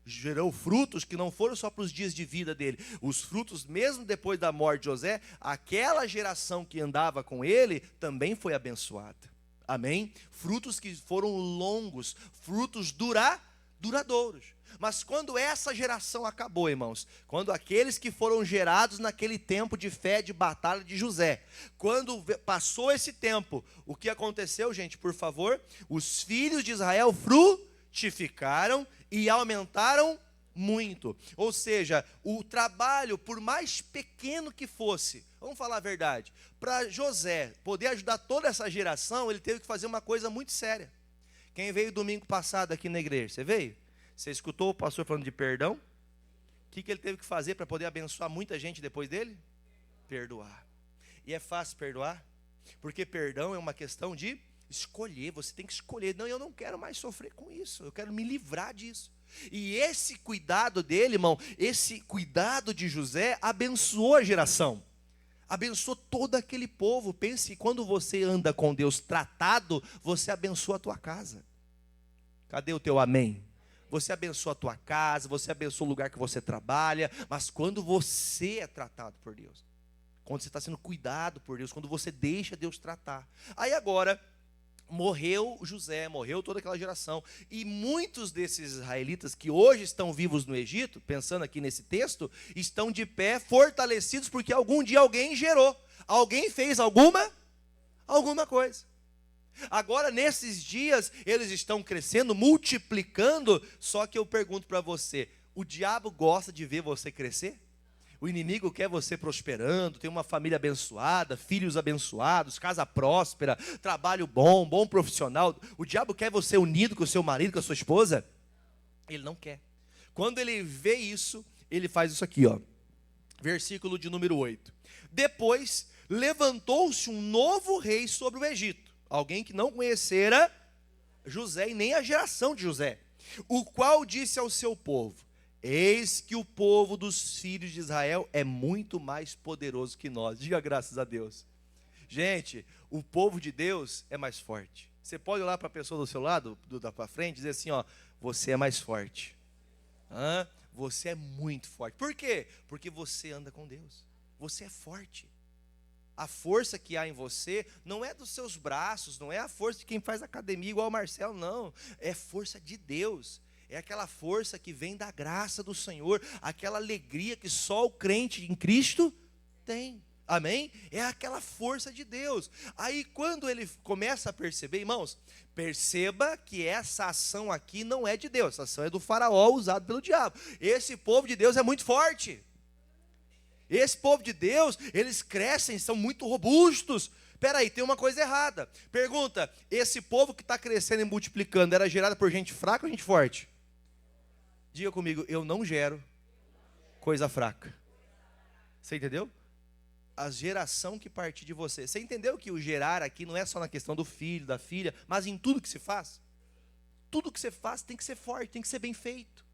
Gerou frutos que não foram só para os dias de vida dele. Os frutos, mesmo depois da morte de José, aquela geração que andava com ele também foi abençoada. Amém? Frutos que foram longos, frutos duradouros. Mas quando essa geração acabou, irmãos, quando aqueles que foram gerados naquele tempo de fé, de batalha de José, quando passou esse tempo, o que aconteceu, gente, por favor? Os filhos de Israel frutificaram e aumentaram muito. Ou seja, o trabalho, por mais pequeno que fosse, vamos falar a verdade, para José poder ajudar toda essa geração, ele teve que fazer uma coisa muito séria. Quem veio domingo passado aqui na igreja? Você veio? Você escutou o pastor falando de perdão? O que ele teve que fazer para poder abençoar muita gente depois dele? Perdoar. E é fácil perdoar? Porque perdão é uma questão de escolher. Você tem que escolher. Não, eu não quero mais sofrer com isso. Eu quero me livrar disso. E esse cuidado dele, irmão, esse cuidado de José abençoou a geração. Abençoou todo aquele povo. Pense que quando você anda com Deus tratado, você abençoa a tua casa. Cadê o teu amém? Você abençoa a tua casa, você abençoa o lugar que você trabalha, mas quando você é tratado por Deus, quando você está sendo cuidado por Deus, quando você deixa Deus tratar. Aí agora, morreu José, morreu toda aquela geração, e muitos desses israelitas que hoje estão vivos no Egito, pensando aqui nesse texto, estão de pé, fortalecidos, porque algum dia alguém gerou, alguém fez alguma coisa. Agora, nesses dias, eles estão crescendo, multiplicando, só que eu pergunto para você, o diabo gosta de ver você crescer? O inimigo quer você prosperando, ter uma família abençoada, filhos abençoados, casa próspera, trabalho bom, bom profissional. O diabo quer você unido com o seu marido, com a sua esposa? Ele não quer. Quando ele vê isso, ele faz isso aqui, ó. Versículo de número 8. Depois, levantou-se um novo rei sobre o Egito. Alguém que não conhecera José e nem a geração de José, o qual disse ao seu povo: eis que o povo dos filhos de Israel é muito mais poderoso que nós. Diga graças a Deus. Gente, o povo de Deus é mais forte. Você pode olhar para a pessoa do seu lado, para frente, e dizer assim, ó, você é mais forte. Você é muito forte. Por quê? Porque você anda com Deus. Você é forte. A força que há em você não é dos seus braços, não é a força de quem faz academia igual o Marcelo, não. É força de Deus. É aquela força que vem da graça do Senhor, aquela alegria que só o crente em Cristo tem. Amém? É aquela força de Deus. Aí quando ele começa a perceber, irmãos, perceba que essa ação aqui não é de Deus, essa ação é do faraó usado pelo diabo. Esse povo de Deus é muito forte. Esse povo de Deus, eles crescem, são muito robustos. Espera aí, tem uma coisa errada. Pergunta, esse povo que está crescendo e multiplicando, era gerado por gente fraca ou gente forte? Diga comigo, eu não gero coisa fraca. Você entendeu? A geração que partir de você. Você entendeu que o gerar aqui não é só na questão do filho, da filha, mas em tudo que se faz? Tudo que você faz tem que ser forte, tem que ser bem feito.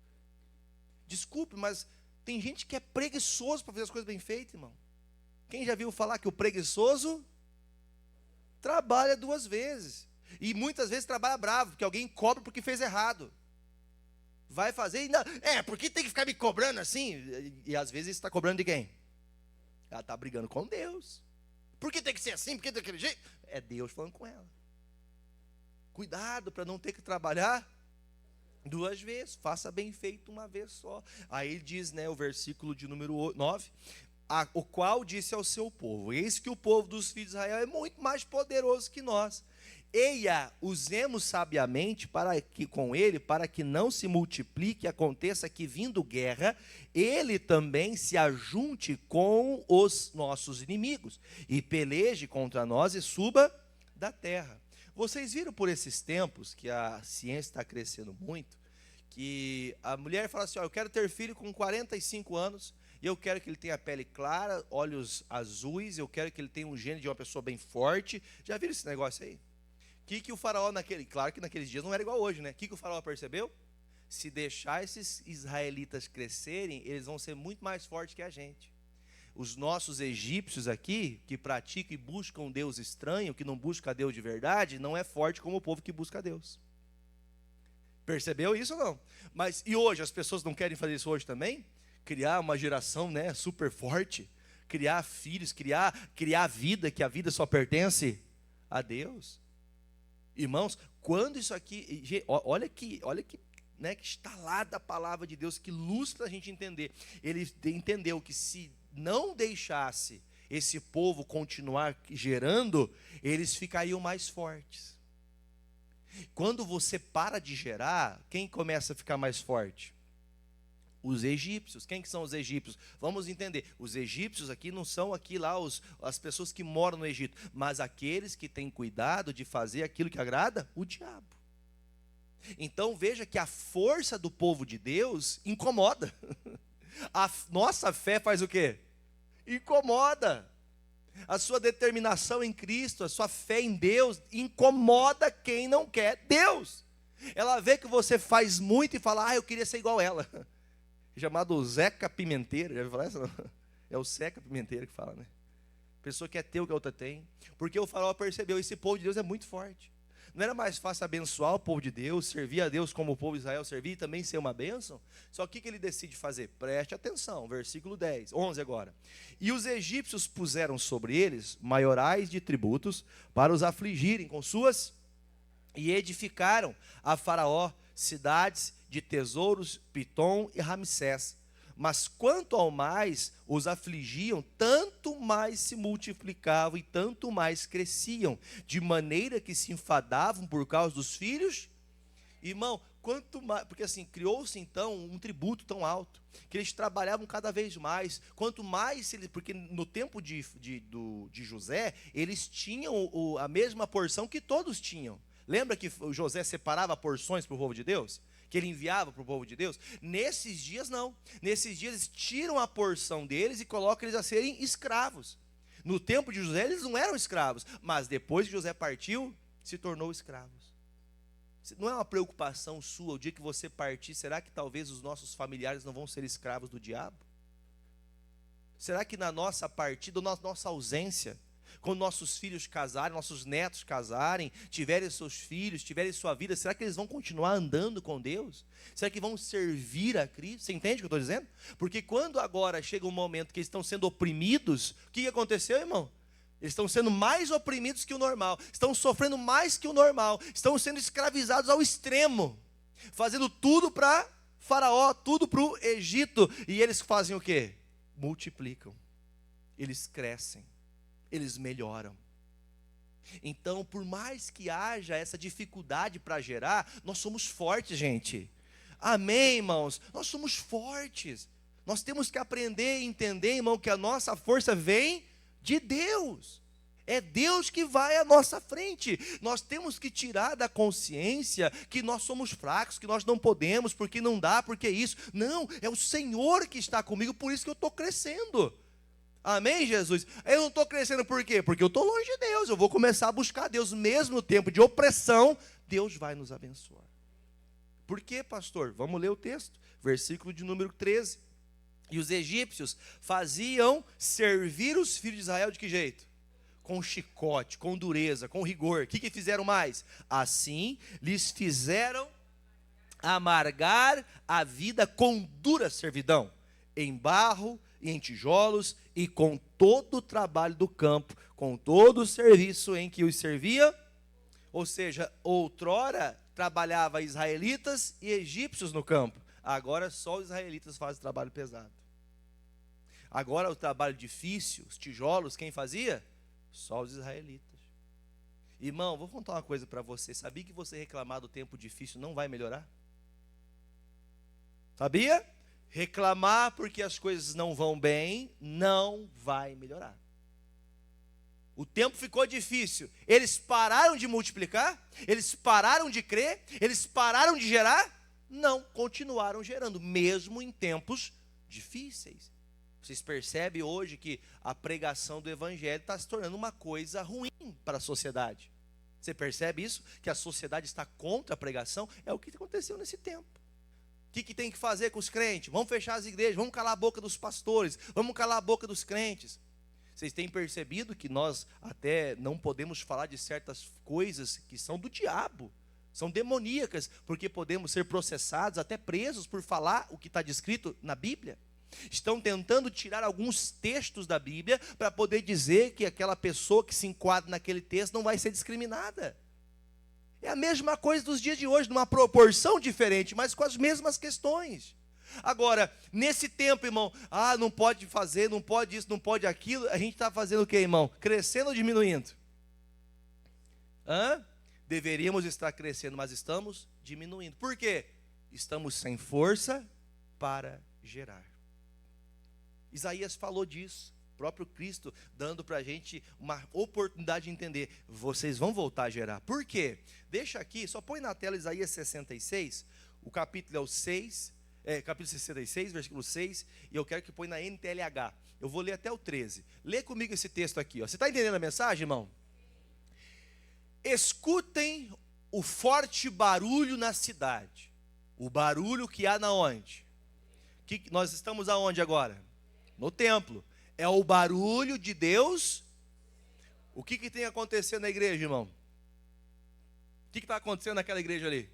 Desculpe, mas tem gente que é preguiçoso para fazer as coisas bem feitas, irmão. Quem já viu falar que o preguiçoso trabalha 2 vezes? E muitas vezes trabalha bravo, porque alguém cobra porque fez errado. Vai fazer e ainda, por que tem que ficar me cobrando assim? E às vezes está cobrando de quem? Ela está brigando com Deus. Por que tem que ser assim? Por que daquele jeito? É Deus falando com ela. Cuidado para não ter que trabalhar 2 vezes, faça bem feito uma vez só. Aí diz, o versículo de número 9, o qual disse ao seu povo: eis que o povo dos filhos de Israel é muito mais poderoso que nós. Eia, usemos sabiamente para que não se multiplique, aconteça que vindo guerra, ele também se ajunte com os nossos inimigos, e peleje contra nós e suba da terra. Vocês viram por esses tempos que a ciência está crescendo muito, que a mulher fala assim, eu quero ter filho com 45 anos, e eu quero que ele tenha pele clara, olhos azuis, eu quero que ele tenha um gene de uma pessoa bem forte. Já viram esse negócio aí? O que o faraó claro que naqueles dias não era igual hoje, né? O que o faraó percebeu? Se deixar esses israelitas crescerem, eles vão ser muito mais fortes que a gente. Os nossos egípcios aqui, que praticam e buscam um Deus estranho, que não busca a Deus de verdade, não é forte como o povo que busca a Deus. Percebeu isso ou não? Mas e hoje, as pessoas não querem fazer isso hoje também? Criar uma geração, super forte, criar filhos, criar vida, que a vida só pertence a Deus. Irmãos, quando isso aqui, olha que, né, que instalada a palavra de Deus, que luz para a gente entender. Ele entendeu que se não deixasse esse povo continuar gerando, eles ficariam mais fortes. Quando você para de gerar, quem começa a ficar mais forte? Os egípcios. Quem que são os egípcios? Vamos entender. Os egípcios aqui não são aqui lá as pessoas que moram no Egito, mas aqueles que têm cuidado de fazer aquilo que agrada o diabo. Então veja que a força do povo de Deus incomoda. A nossa fé faz o quê? Incomoda. A sua determinação em Cristo, a sua fé em Deus incomoda quem não quer Deus. Ela vê que você faz muito e fala: eu queria ser igual a ela. Chamado Zeca Pimenteiro, já ouviu falar isso? Não? É o Zeca Pimenteiro que fala, né? Pessoa que é ter o que a outra tem. Porque o faraó percebeu, esse povo de Deus é muito forte. Não era mais fácil abençoar o povo de Deus, servir a Deus como o povo de Israel servia e também ser uma bênção? Só que o que ele decide fazer? Preste atenção, versículo 10, 11 agora. E os egípcios puseram sobre eles maiorais de tributos para os afligirem com suas, e edificaram a Faraó cidades de tesouros, Pitom e Ramsés. Mas quanto ao mais os afligiam, tanto mais se multiplicavam e tanto mais cresciam, de maneira que se enfadavam por causa dos filhos. Irmão, quanto mais, porque assim, criou-se então um tributo tão alto, que eles trabalhavam cada vez mais. Quanto mais, porque no tempo de José, eles tinham a mesma porção que todos tinham. Lembra que José separava porções para o povo de Deus? Que ele enviava para o povo de Deus? Nesses dias não. Nesses dias eles tiram a porção deles e colocam eles a serem escravos. No tempo de José eles não eram escravos, mas depois que José partiu, se tornou escravos. Não é uma preocupação sua, o dia que você partir, será que talvez os nossos familiares não vão ser escravos do diabo? Será que na nossa partida, na nossa ausência, quando nossos filhos casarem, nossos netos casarem, tiverem seus filhos, tiverem sua vida, será que eles vão continuar andando com Deus? Será que vão servir a Cristo? Você entende o que eu estou dizendo? Porque quando agora chega um momento que eles estão sendo oprimidos, o que aconteceu, irmão? Eles estão sendo mais oprimidos que o normal, estão sofrendo mais que o normal, estão sendo escravizados ao extremo, fazendo tudo para Faraó, tudo para o Egito, e eles fazem o quê? Multiplicam, eles crescem, eles melhoram. Então, por mais que haja essa dificuldade para gerar, nós somos fortes, gente. Amém, irmãos? Nós somos fortes. Nós temos que aprender e entender, irmão, que a nossa força vem de Deus. É Deus que vai à nossa frente. Nós temos que tirar da consciência que nós somos fracos, que nós não podemos, porque não dá, porque isso. Não, é o Senhor que está comigo, por isso que eu estou crescendo. Amém, Jesus? Eu não estou crescendo por quê? Porque eu estou longe de Deus. Eu vou começar a buscar Deus. Mesmo no tempo de opressão, Deus vai nos abençoar. Por quê, pastor? Vamos ler o texto. Versículo de número 13. E os egípcios faziam servir os filhos de Israel de que jeito? Com chicote, com dureza, com rigor. O que fizeram mais? Assim, lhes fizeram amargar a vida com dura servidão, em barro e em tijolos, e com todo o trabalho do campo, com todo o serviço em que os servia. Ou seja, outrora trabalhava israelitas e egípcios no campo. Agora só os israelitas fazem trabalho pesado. Agora o trabalho difícil, os tijolos, quem fazia? Só os israelitas. Irmão, vou contar uma coisa para você. Sabia que você reclamar do tempo difícil não vai melhorar? Sabia? Reclamar porque as coisas não vão bem não vai melhorar. O tempo ficou difícil. Eles pararam de multiplicar? Eles pararam de crer? Eles pararam de gerar? Não, continuaram gerando, mesmo em tempos difíceis. Vocês percebem hoje que a pregação do evangelho está se tornando uma coisa ruim para a sociedade. Você percebe isso? Que a sociedade está contra a pregação? É o que aconteceu nesse tempo. O que tem que fazer com os crentes? Vamos fechar as igrejas, vamos calar a boca dos pastores, vamos calar a boca dos crentes. Vocês têm percebido que nós até não podemos falar de certas coisas que são do diabo, são demoníacas, porque podemos ser processados, até presos por falar o que está descrito na Bíblia. Estão tentando tirar alguns textos da Bíblia para poder dizer que aquela pessoa que se enquadra naquele texto não vai ser discriminada. É a mesma coisa dos dias de hoje, numa proporção diferente, mas com as mesmas questões. Agora, nesse tempo, irmão, não pode fazer, não pode isso, não pode aquilo, a gente está fazendo o quê, irmão? Crescendo ou diminuindo? Deveríamos estar crescendo, mas estamos diminuindo. Por quê? Estamos sem força para gerar. Isaías falou disso, o próprio Cristo dando para a gente uma oportunidade de entender. Vocês vão voltar a gerar. Por quê? Deixa aqui, só põe na tela Isaías 66, o capítulo é o 6, capítulo 66, versículo 6, e eu quero que põe na NTLH. Eu vou ler até o 13. Lê comigo esse texto aqui. Ó. Você está entendendo a mensagem, irmão? Escutem o forte barulho na cidade. O barulho que há na onde? Nós estamos aonde agora? No templo. É o barulho de Deus. O que tem acontecendo na igreja, irmão? O que está acontecendo naquela igreja ali?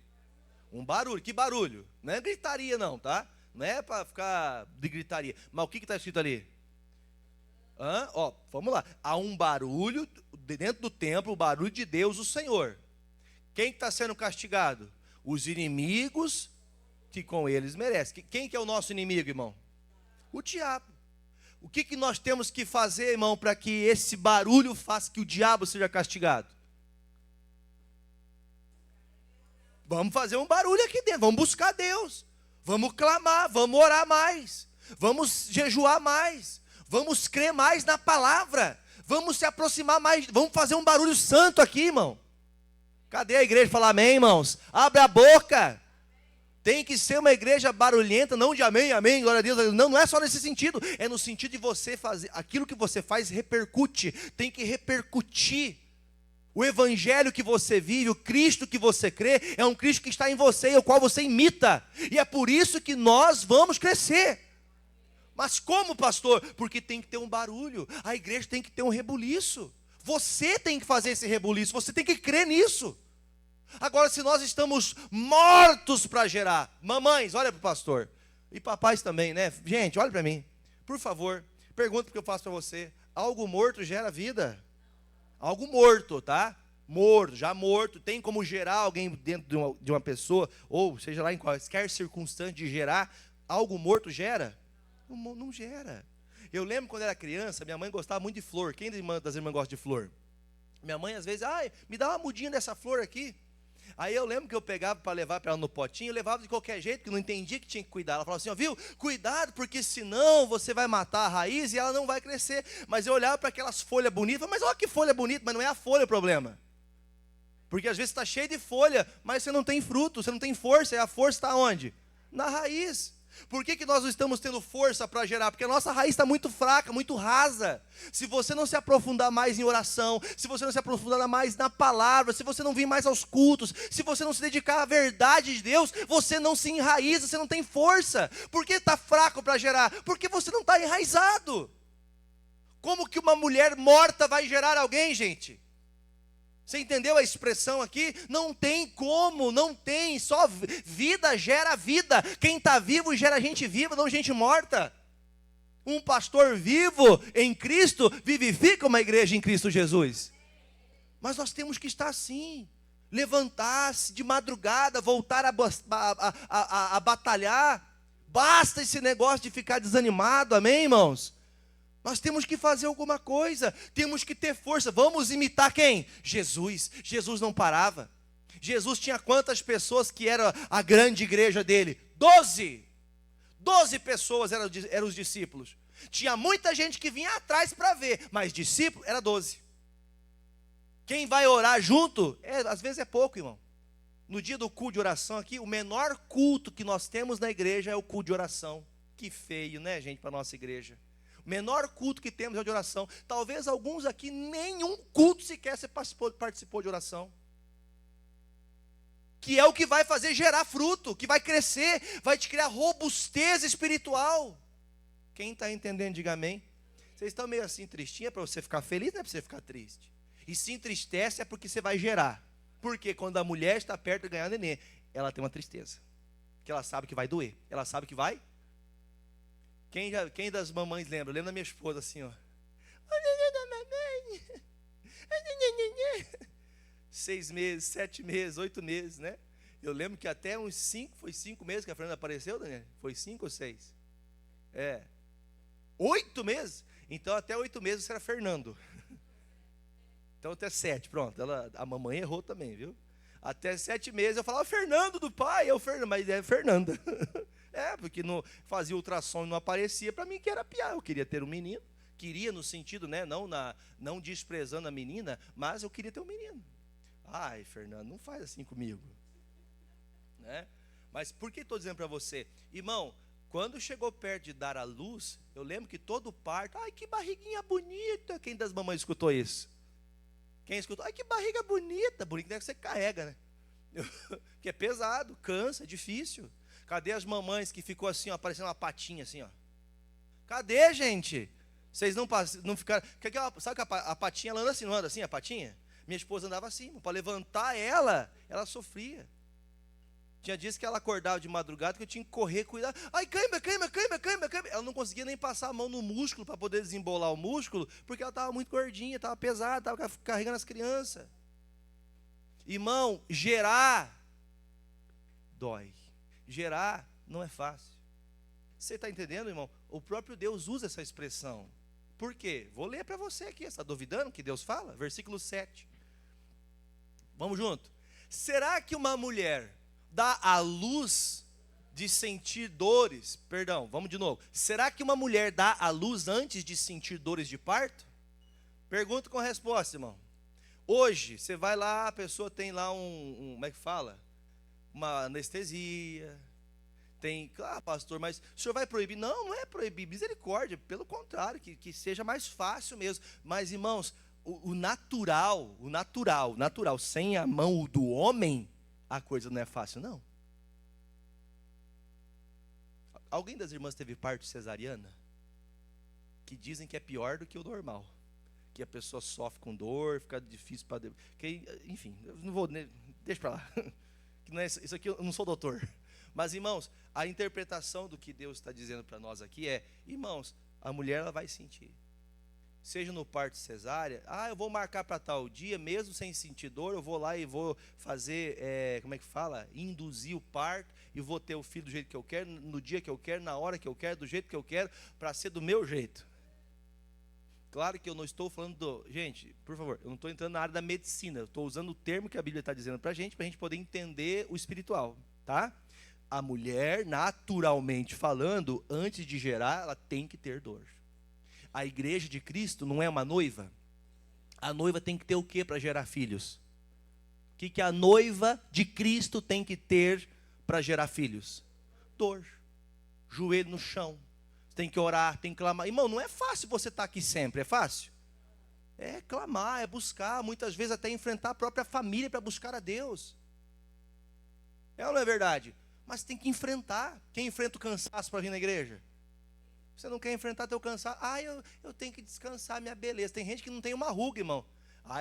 Um barulho. Que barulho? Não é gritaria não, tá? Não é para ficar de gritaria. Mas o que está escrito ali? Vamos lá. Há um barulho dentro do templo, o barulho de Deus, o Senhor. Quem está sendo castigado? Os inimigos que com eles merecem. Quem que é o nosso inimigo, irmão? O diabo. O que nós temos que fazer, irmão, para que esse barulho faça que o diabo seja castigado? Vamos fazer um barulho aqui dentro, vamos buscar Deus, vamos clamar, vamos orar mais, vamos jejuar mais, vamos crer mais na palavra, vamos se aproximar mais, vamos fazer um barulho santo aqui, irmão. Cadê a igreja? Fala amém, irmãos. Abre a boca. Tem que ser uma igreja barulhenta, não de amém, amém, glória a Deus. Não é só nesse sentido, é no sentido de você fazer, aquilo que você faz repercute, tem que repercutir. O evangelho que você vive, o Cristo que você crê, é um Cristo que está em você, o qual você imita. E é por isso que nós vamos crescer. Mas como, pastor? Porque tem que ter um barulho, a igreja tem que ter um rebuliço. Você tem que fazer esse rebuliço, você tem que crer nisso. Agora, se nós estamos mortos para gerar, mamães, olha para o pastor, e papais também, né? Gente, olha para mim, por favor, pergunta que eu faço para você: algo morto gera vida? Algo morto, tá? Morto, já morto, tem como gerar alguém dentro de uma pessoa, ou seja lá em qualquer circunstância de gerar, algo morto gera? Não gera. Eu lembro quando era criança, minha mãe gostava muito de flor. Quem das irmãs gosta de flor? Minha mãe às vezes, me dá uma mudinha dessa flor aqui. Aí eu lembro que eu pegava para levar para ela no potinho, eu levava de qualquer jeito, porque não entendia que tinha que cuidar. Ela falava assim, viu, cuidado, porque senão você vai matar a raiz e ela não vai crescer. Mas eu olhava para aquelas folhas bonitas, mas olha que folha bonita, mas não é a folha o problema. Porque às vezes está cheio de folha, mas você não tem fruto, você não tem força, e a força está onde? Na raiz. Por que nós não estamos tendo força para gerar? Porque a nossa raiz está muito fraca, muito rasa. Se você não se aprofundar mais em oração, se você não se aprofundar mais na palavra, se você não vir mais aos cultos, se você não se dedicar à verdade de Deus, você não se enraiza, você não tem força. Por que está fraco para gerar? Porque você não está enraizado. Como que uma mulher morta vai gerar alguém, gente? Você entendeu a expressão aqui? Não tem como, não tem, só vida gera vida. Quem está vivo gera gente viva, não gente morta. Um pastor vivo em Cristo vivifica uma igreja em Cristo Jesus. Mas nós temos que estar assim, levantar-se de madrugada, voltar a batalhar. Basta esse negócio de ficar desanimado, amém, irmãos? Nós temos que fazer alguma coisa, temos que ter força. Vamos imitar quem? Jesus. Jesus não parava. Jesus tinha quantas pessoas que era a grande igreja dele? 12. 12 pessoas eram os discípulos. Tinha muita gente que vinha atrás para ver, mas discípulo era 12. Quem vai orar junto, às vezes é pouco, irmão. No dia do culto de oração aqui, o menor culto que nós temos na igreja é o culto de oração. Que feio, né, gente, para a nossa igreja. O menor culto que temos é o de oração. Talvez alguns aqui, nenhum culto sequer você participou de oração. Que é o que vai fazer gerar fruto, que vai crescer, vai te criar robustez espiritual. Quem está entendendo, diga amém. Vocês estão meio assim tristinha, é para você ficar feliz, não é para você ficar triste. E se entristece é porque você vai gerar. Porque quando a mulher está perto de ganhar neném, ela tem uma tristeza. Porque ela sabe que vai doer, ela sabe que vai. Quem das mamães lembra? Eu lembro da minha esposa assim, ó. 6 meses, 7 meses, 8 meses, né? Eu lembro que até uns 5, foi 5 meses que a Fernanda apareceu, Daniel? Foi 5 ou 6? 8 meses? Então até 8 meses você era Fernando. Então até 7, pronto. A mamãe errou também, viu? Até 7 meses eu falava Fernando do pai, mas é Fernanda. Porque não fazia ultrassom e não aparecia, para mim que era piar. Eu queria ter um menino, queria no sentido, né, não desprezando a menina, mas eu queria ter um menino. Ai, Fernando, não faz assim comigo. Né? Mas por que estou dizendo para você? Irmão, quando chegou perto de dar à luz, eu lembro que todo parto, ai que barriguinha bonita. Quem das mamães escutou isso? Quem escutou? Ai que barriga bonita. Bonita é que você carrega, né? Que é pesado, cansa, é difícil. Cadê as mamães que ficou assim, ó, parecendo uma patinha assim, ó? Cadê, gente? Vocês não ficaram... Sabe que a patinha, ela anda assim, não anda assim a patinha? Minha esposa andava assim, para levantar ela sofria. Tinha dias que ela acordava de madrugada que eu tinha que correr, cuidar. Ai, cãibra. Ela não conseguia nem passar a mão no músculo para poder desembolar o músculo, porque ela estava muito gordinha, estava pesada, estava carregando as crianças. Irmão, gerar dói. Gerar não é fácil. Você está entendendo, irmão? O próprio Deus usa essa expressão. Por quê? Vou ler para você aqui. Você está duvidando que Deus fala? Versículo 7. Vamos junto. Será que uma mulher dá à luz de sentir dores? Perdão, vamos de novo. Será que uma mulher dá à luz antes de sentir dores de parto? Pergunta com resposta, irmão. Hoje, você vai lá, a pessoa tem lá como é que fala? Uma anestesia. Tem, pastor, mas o senhor vai proibir? Não, não é proibir, misericórdia, pelo contrário, que seja mais fácil mesmo. Mas, irmãos, o natural, sem a mão do homem, a coisa não é fácil, não. Alguém das irmãs teve parto cesariana? Que dizem que é pior do que o normal. Que a pessoa sofre com dor, fica difícil para... Enfim, eu não vou... Deixa para lá. Que não é isso aqui, eu não sou doutor. Mas, irmãos, a interpretação do que Deus está dizendo para nós aqui é, irmãos, a mulher ela vai sentir. Seja no parto cesárea, eu vou marcar para tal dia, mesmo sem sentir dor, eu vou lá e vou fazer, como é que fala? Induzir o parto, e vou ter o filho do jeito que eu quero, no dia que eu quero, na hora que eu quero, do jeito que eu quero, para ser do meu jeito. Claro que eu não estou falando gente, por favor, eu não estou entrando na área da medicina, eu estou usando o termo que a Bíblia está dizendo para a gente poder entender o espiritual, tá? A mulher, naturalmente falando, antes de gerar, ela tem que ter dor. A igreja de Cristo não é uma noiva? A noiva tem que ter o que para gerar filhos? O que a noiva de Cristo tem que ter para gerar filhos? Dor. Joelho no chão. Tem que orar, tem que clamar. Irmão, não é fácil você estar aqui sempre, é fácil? É clamar, é buscar, muitas vezes até enfrentar a própria família para buscar a Deus. É ou não é verdade? Mas tem que enfrentar. Quem enfrenta o cansaço para vir na igreja? Você não quer enfrentar teu cansaço? Eu tenho que descansar minha beleza. Tem gente que não tem uma ruga, irmão.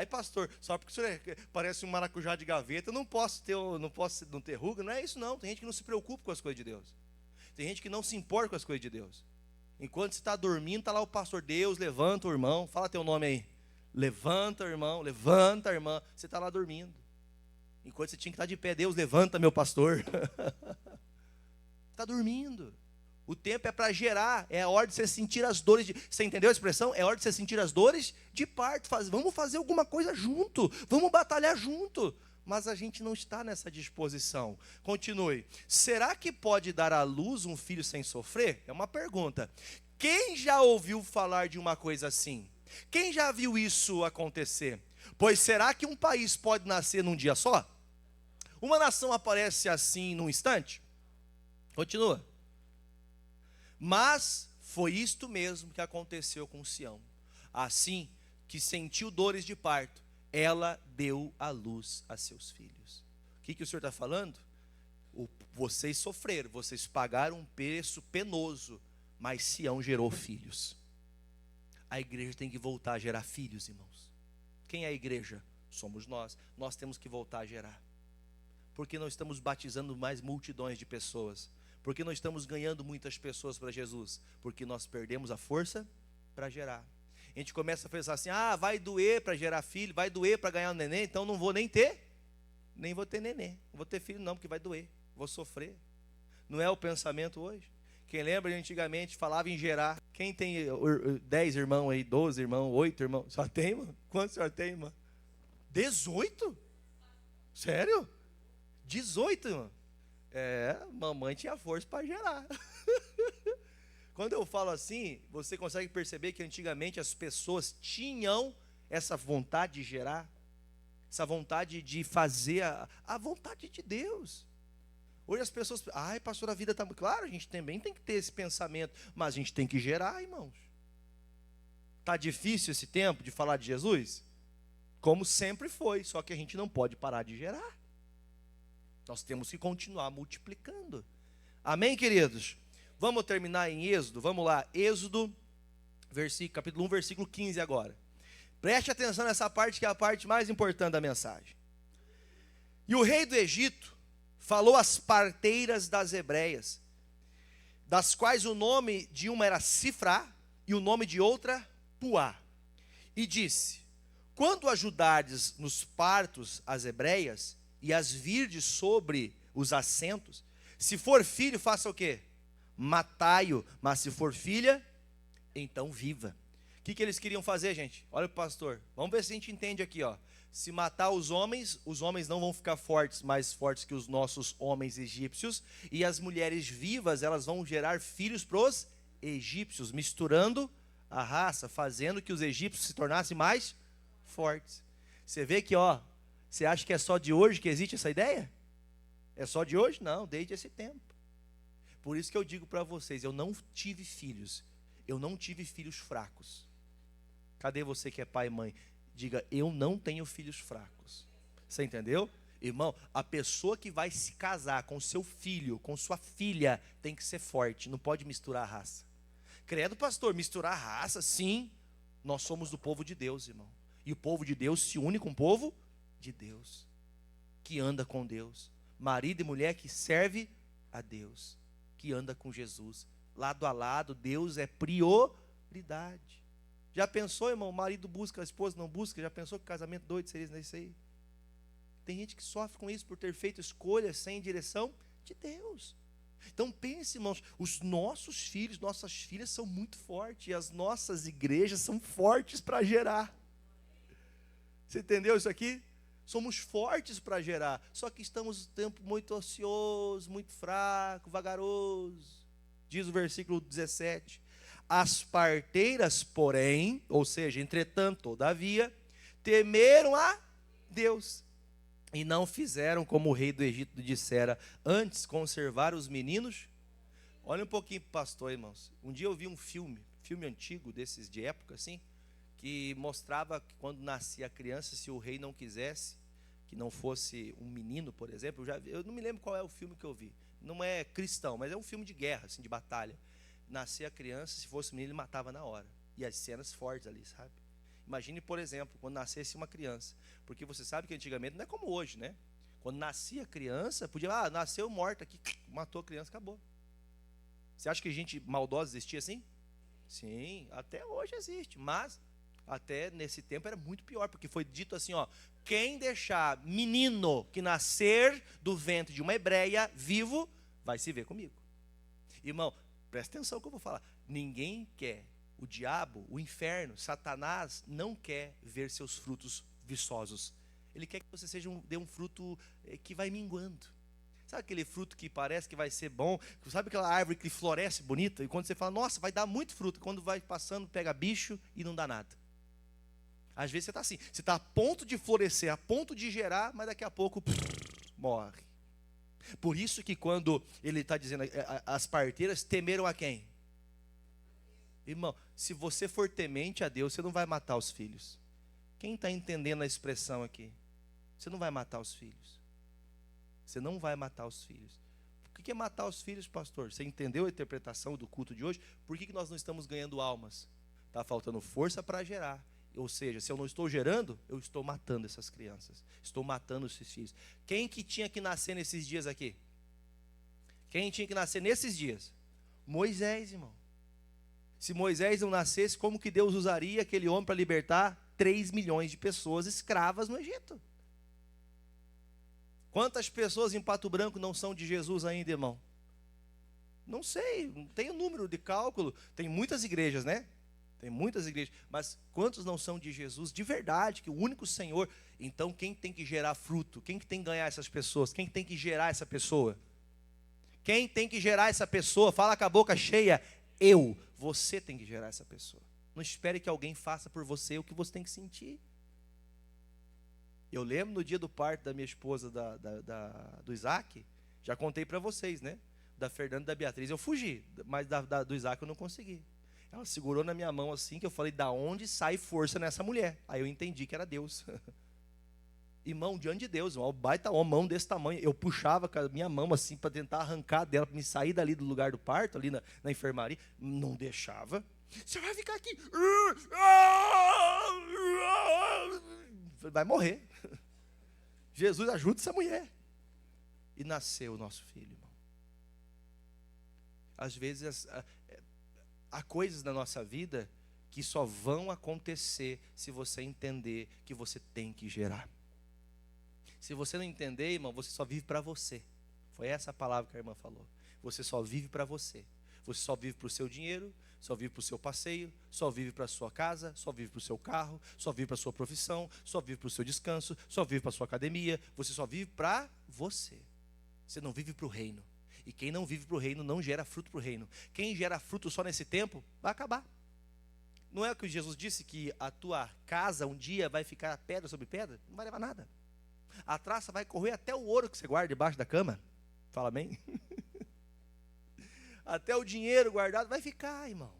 Pastor, só porque você parece um maracujá de gaveta, eu não posso não ter ruga. Não é isso não. Tem gente que não se preocupa com as coisas de Deus. Tem gente que não se importa com as coisas de Deus. Enquanto você está dormindo, está lá o pastor, Deus, levanta o irmão. Fala teu nome aí. Levanta, irmão, levanta, irmã. Você está lá dormindo. Enquanto você tinha que estar de pé, Deus, levanta, meu pastor. Está dormindo. O tempo é para gerar, é a hora de você sentir as dores. Você entendeu a expressão? É a hora de você sentir as dores de parto. Vamos fazer alguma coisa junto, vamos batalhar junto. Mas a gente não está nessa disposição. Continue. Será que pode dar à luz um filho sem sofrer? É uma pergunta. Quem já ouviu falar de uma coisa assim? Quem já viu isso acontecer? Pois será que um país pode nascer num dia só? Uma nação aparece assim num instante? Continua. Mas foi isto mesmo que aconteceu com Sião. Assim que sentiu dores de parto, ela deu à luz a seus filhos. O que o Senhor está falando? Vocês sofreram, vocês pagaram um preço penoso, mas Sião gerou filhos. A igreja tem que voltar a gerar filhos, irmãos. Quem é a igreja? Somos nós. Nós temos que voltar a gerar. Porque não estamos batizando mais multidões de pessoas. Porque não estamos ganhando muitas pessoas para Jesus? Porque nós perdemos a força para gerar. A gente começa a pensar assim, vai doer para gerar filho, vai doer para ganhar um neném, então não vou nem vou ter neném, não vou ter filho não, porque vai doer, vou sofrer. Não é o pensamento hoje? Quem lembra de antigamente falava em gerar. Quem tem 10 irmãos aí, 12 irmãos, 8 irmãos? Só tem, mano? Quantos senhor tem, irmão? 18? Sério? 18, mano? Mamãe tinha força para gerar. Quando eu falo assim, você consegue perceber que antigamente as pessoas tinham essa vontade de gerar, essa vontade de fazer a vontade de Deus. Hoje as pessoas, pastor, a vida está... Claro, a gente também tem que ter esse pensamento, mas a gente tem que gerar, irmãos. Está difícil esse tempo de falar de Jesus? Como sempre foi, só que a gente não pode parar de gerar. Nós temos que continuar multiplicando. Amém, queridos? Vamos terminar em Êxodo? Vamos lá, Êxodo, capítulo 1, versículo 15 agora. Preste atenção nessa parte, que é a parte mais importante da mensagem. E o rei do Egito falou às parteiras das hebreias, das quais o nome de uma era Sifrá e o nome de outra Puá. E disse: quando ajudardes nos partos as hebreias e as virdes sobre os assentos, se for filho, faça o quê? Matai-o, mas se for filha, então viva. O que eles queriam fazer, gente? Olha o pastor, vamos ver se a gente entende aqui, ó. Se matar os homens não vão ficar fortes, mais fortes que os nossos homens egípcios, e as mulheres vivas, elas vão gerar filhos para os egípcios, misturando a raça, fazendo que os egípcios se tornassem mais fortes. Você vê que, você acha que é só de hoje que existe essa ideia? É só de hoje? Não, desde esse tempo. Por isso que eu digo para vocês, eu não tive filhos fracos. Cadê você que é pai e mãe? Diga, eu não tenho filhos fracos. Você entendeu? Irmão, a pessoa que vai se casar com seu filho, com sua filha, tem que ser forte, não pode misturar a raça. Credo, pastor, misturar a raça? Sim, nós somos do povo de Deus, irmão. E o povo de Deus se une com o povo de Deus, que anda com Deus. Marido e mulher que serve a Deus, que anda com Jesus. Lado a lado, Deus é prioridade. Já pensou, irmão, o marido busca, a esposa não busca? Já pensou que casamento doido seria isso aí? Tem gente que sofre com isso por ter feito escolhas sem direção de Deus. Então pense, irmãos, os nossos filhos, nossas filhas são muito fortes, e as nossas igrejas são fortes para gerar. Você entendeu isso aqui? Somos fortes para gerar, só que estamos no tempo muito ocioso, muito fraco, vagaroso. Diz o versículo 17: as parteiras, porém, ou seja, entretanto, todavia, temeram a Deus e não fizeram como o rei do Egito dissera, antes conservar os meninos. Olha um pouquinho para o pastor, irmãos. Um dia eu vi um filme antigo, desses de época assim, que mostrava que quando nascia a criança, se o rei não quisesse, que não fosse um menino, por exemplo, eu não me lembro qual é o filme que eu vi, não é cristão, mas é um filme de guerra, assim, de batalha. Nascia a criança, se fosse menino, ele matava na hora. E as cenas fortes ali, sabe? Imagine, por exemplo, quando nascesse uma criança, porque você sabe que antigamente não é como hoje, né? Quando nascia a criança, podia, nasceu morta aqui, matou a criança, acabou. Você acha que gente maldosa existia assim? Sim, até hoje existe, mas até nesse tempo era muito pior, porque foi dito assim, quem deixar menino que nascer do ventre de uma hebreia vivo, vai se ver comigo. Irmão, presta atenção no que eu vou falar. Ninguém quer, o diabo, o inferno, Satanás, não quer ver seus frutos viçosos. Ele quer que você dê um fruto que vai minguando. Sabe aquele fruto que parece que vai ser bom? Sabe aquela árvore que floresce bonita? E quando você fala, nossa, vai dar muito fruto. Quando vai passando, pega bicho e não dá nada. Às vezes você está assim, você está a ponto de florescer, a ponto de gerar, mas daqui a pouco morre. Por isso que quando ele está dizendo, as parteiras temeram a quem? Irmão, se você for temente a Deus, você não vai matar os filhos. Quem está entendendo a expressão aqui? Você não vai matar os filhos. Você não vai matar os filhos. O que é matar os filhos, pastor? Você entendeu a interpretação do culto de hoje? Por que nós não estamos ganhando almas? Está faltando força para gerar. Ou seja, se eu não estou gerando, eu estou matando essas crianças. Estou matando esses filhos. Quem que tinha que nascer nesses dias aqui? Quem tinha que nascer nesses dias? Moisés, irmão. Se Moisés não nascesse, como que Deus usaria aquele homem para libertar 3 milhões de pessoas escravas no Egito? Quantas pessoas em Pato Branco não são de Jesus ainda, irmão? Não sei, não tenho número de cálculo. Tem muitas igrejas, né? Tem muitas igrejas. Mas quantos não são de Jesus de verdade, que o único Senhor... Então quem tem que gerar fruto? Quem que tem que ganhar essas pessoas? Quem tem que gerar essa pessoa? Quem tem que gerar essa pessoa? Fala com a boca cheia. Eu. Você tem que gerar essa pessoa. Não espere que alguém faça por você o que você tem que sentir. Eu lembro no dia do parto da minha esposa, do Isaac, já contei para vocês, né? Da Fernanda e da Beatriz, eu fugi, mas do Isaac eu não consegui. Ela segurou na minha mão assim, que eu falei, da onde sai força nessa mulher? Aí eu entendi que era Deus. Irmão, diante de Deus, uma baita uma mão desse tamanho, eu puxava com a minha mão assim, para tentar arrancar dela, para me sair dali do lugar do parto, ali na enfermaria, não deixava. Você vai ficar aqui, vai morrer. Jesus, ajuda essa mulher. E nasceu o nosso filho, irmão. Às vezes há coisas na nossa vida que só vão acontecer se você entender que você tem que gerar. Se você não entender, irmão, você só vive para você. Foi essa a palavra que a irmã falou. Você só vive para você. Você só vive para o seu dinheiro, só vive para o seu passeio, só vive para a sua casa, só vive para o seu carro, só vive para a sua profissão, só vive para o seu descanso, só vive para a sua academia. Você só vive para você. Você não vive para o reino. E quem não vive para o reino não gera fruto para o reino. Quem gera fruto só nesse tempo, vai acabar. Não é o que Jesus disse, que a tua casa um dia vai ficar pedra sobre pedra? Não vai levar nada. A traça vai correr até o ouro que você guarda debaixo da cama. Fala bem? Até o dinheiro guardado vai ficar, irmão.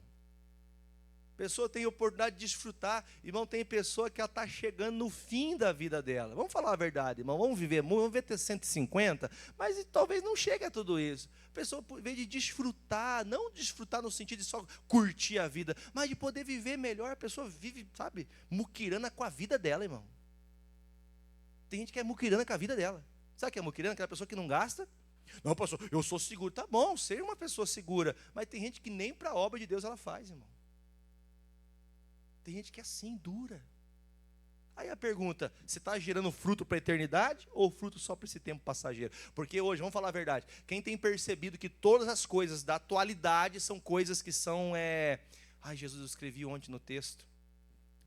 A pessoa tem oportunidade de desfrutar. Irmão, tem pessoa que ela está chegando no fim da vida dela. Vamos falar a verdade, irmão. Vamos viver muito, vamos ver ter 150, mas talvez não chegue a tudo isso. A pessoa, em vez de desfrutar, não desfrutar no sentido de só curtir a vida, mas de poder viver melhor, a pessoa vive, sabe, muquirana com a vida dela, irmão. Tem gente que é muquirana com a vida dela. Sabe o que é muquirana? Aquela pessoa que não gasta. Não, pastor, eu sou seguro. Tá bom, ser uma pessoa segura. Mas tem gente que nem para a obra de Deus ela faz, irmão. Tem gente que é assim, dura. Aí a pergunta, você está gerando fruto para a eternidade ou fruto só para esse tempo passageiro? Porque hoje, vamos falar a verdade, quem tem percebido que todas as coisas da atualidade são coisas que são... Ai, Jesus, eu escrevi ontem no texto.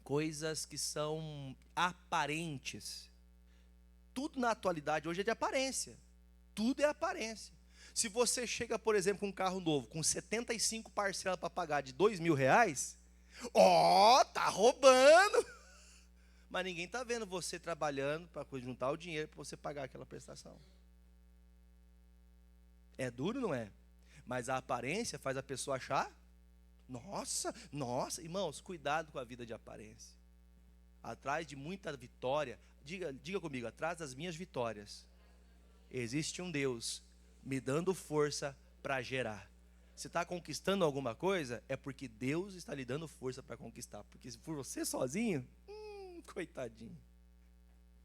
Coisas que são aparentes. Tudo na atualidade hoje é de aparência. Tudo é aparência. Se você chega, por exemplo, com um carro novo, com 75 parcelas para pagar de R$2.000, tá roubando. Mas ninguém está vendo você trabalhando para juntar o dinheiro para você pagar aquela prestação. É duro, não é? Mas a aparência faz a pessoa achar. Nossa, irmãos, cuidado com a vida de aparência. Atrás de muita vitória, diga comigo, atrás das minhas vitórias, existe um Deus me dando força para gerar. Se está conquistando alguma coisa, é porque Deus está lhe dando força para conquistar. Porque se for você sozinho, coitadinho.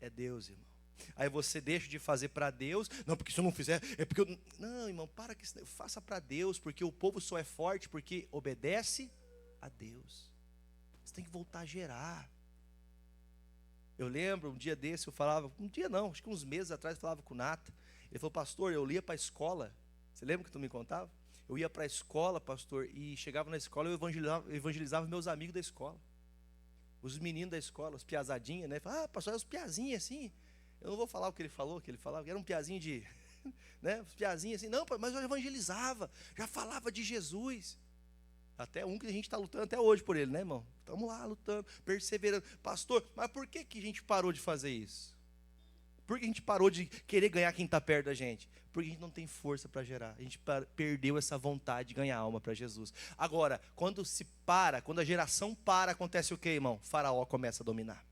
É Deus, irmão. Aí você deixa de fazer para Deus. Não, porque se eu não fizer, é porque eu... Não, irmão, para que faça para Deus, porque o povo só é forte porque obedece a Deus. Você tem que voltar a gerar. Eu lembro, um dia desse, eu falava, um dia não, acho que uns meses atrás eu falava com o Nata. Ele falou, pastor, eu ia para a escola. Você lembra que tu me contava? Eu ia para a escola, pastor, e chegava na escola, eu evangelizava meus amigos da escola. Os meninos da escola, os piazadinhas, né? Falava, pastor, é os piazinhos assim. Eu não vou falar o que ele falou, que era um piazinho de... né? Os piazinhos assim, não, mas eu evangelizava, já falava de Jesus. Até um que a gente está lutando até hoje por ele, né, irmão? Estamos lá lutando, perseverando. Pastor, mas por que a gente parou de fazer isso? Por que a gente parou de querer ganhar quem está perto da gente? Porque a gente não tem força para gerar. A gente perdeu essa vontade de ganhar alma para Jesus. Agora, quando a geração para, acontece o quê, irmão? Faraó começa a dominar.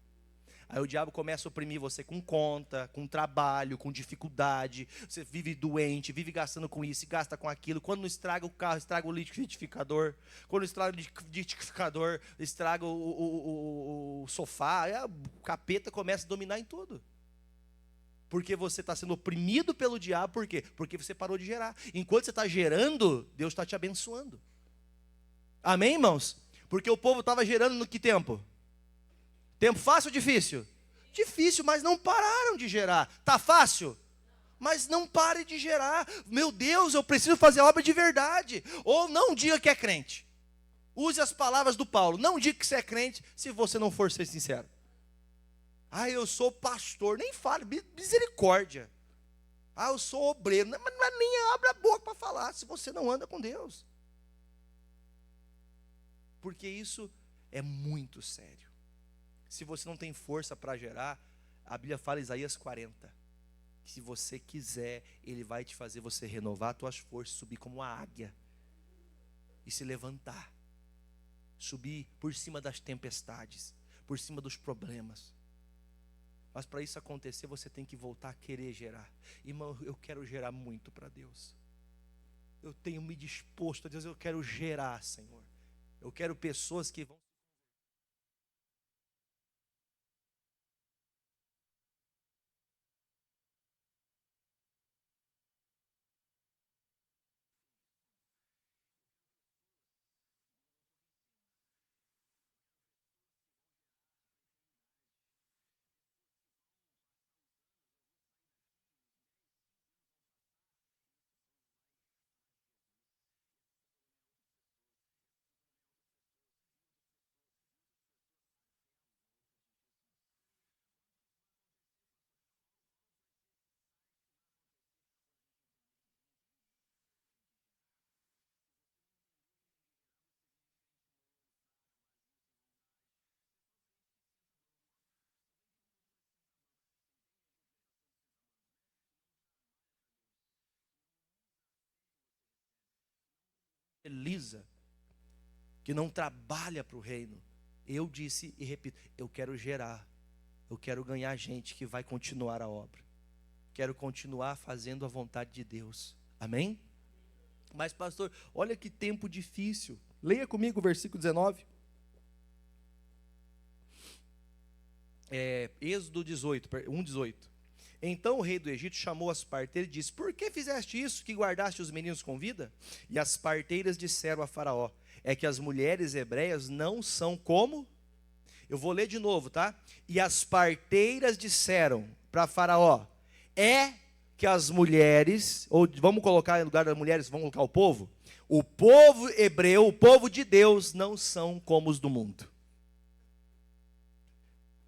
Aí o diabo começa a oprimir você com conta, com trabalho, com dificuldade. Você vive doente, vive gastando com isso, gasta com aquilo. Quando não estraga o carro, estraga o liquidificador. Quando estraga o liquidificador, estraga o sofá. Aí o capeta começa a dominar em tudo. Porque você está sendo oprimido pelo diabo. Por quê? Porque você parou de gerar. Enquanto você está gerando, Deus está te abençoando. Amém, irmãos? Porque o povo estava gerando no que tempo? Tempo fácil ou difícil? Difícil, mas não pararam de gerar. Tá fácil? Mas não pare de gerar. Meu Deus, eu preciso fazer obra de verdade. Ou não diga que é crente. Use as palavras do Paulo. Não diga que você é crente se você não for ser sincero. Ah, eu sou pastor. Nem fale, misericórdia. Ah, eu sou obreiro. Mas nem abre a boca para falar se você não anda com Deus. Porque isso é muito sério. Se você não tem força para gerar, a Bíblia fala em Isaías 40. Que se você quiser, Ele vai te fazer você renovar as tuas forças, subir como uma águia. E se levantar. Subir por cima das tempestades, por cima dos problemas. Mas para isso acontecer, você tem que voltar a querer gerar. Irmão, eu quero gerar muito para Deus. Eu tenho me disposto a Deus, eu quero gerar, Senhor. Eu quero pessoas que vão... Elisa, que não trabalha para o reino. Eu disse e repito, eu quero gerar. Eu quero ganhar gente que vai continuar a obra. Quero continuar fazendo a vontade de Deus. Amém? Mas pastor, olha que tempo difícil. Leia comigo o versículo 19. Êxodo 18, 1:18. Então o rei do Egito chamou as parteiras e disse: por que fizeste isso, que guardaste os meninos com vida? E as parteiras disseram a Faraó: é que as mulheres hebreias não são como... Eu vou ler de novo, tá? E as parteiras disseram para Faraó: é que as mulheres, ou vamos colocar em lugar das mulheres, vamos colocar o povo hebreu, o povo de Deus, não são como os do mundo.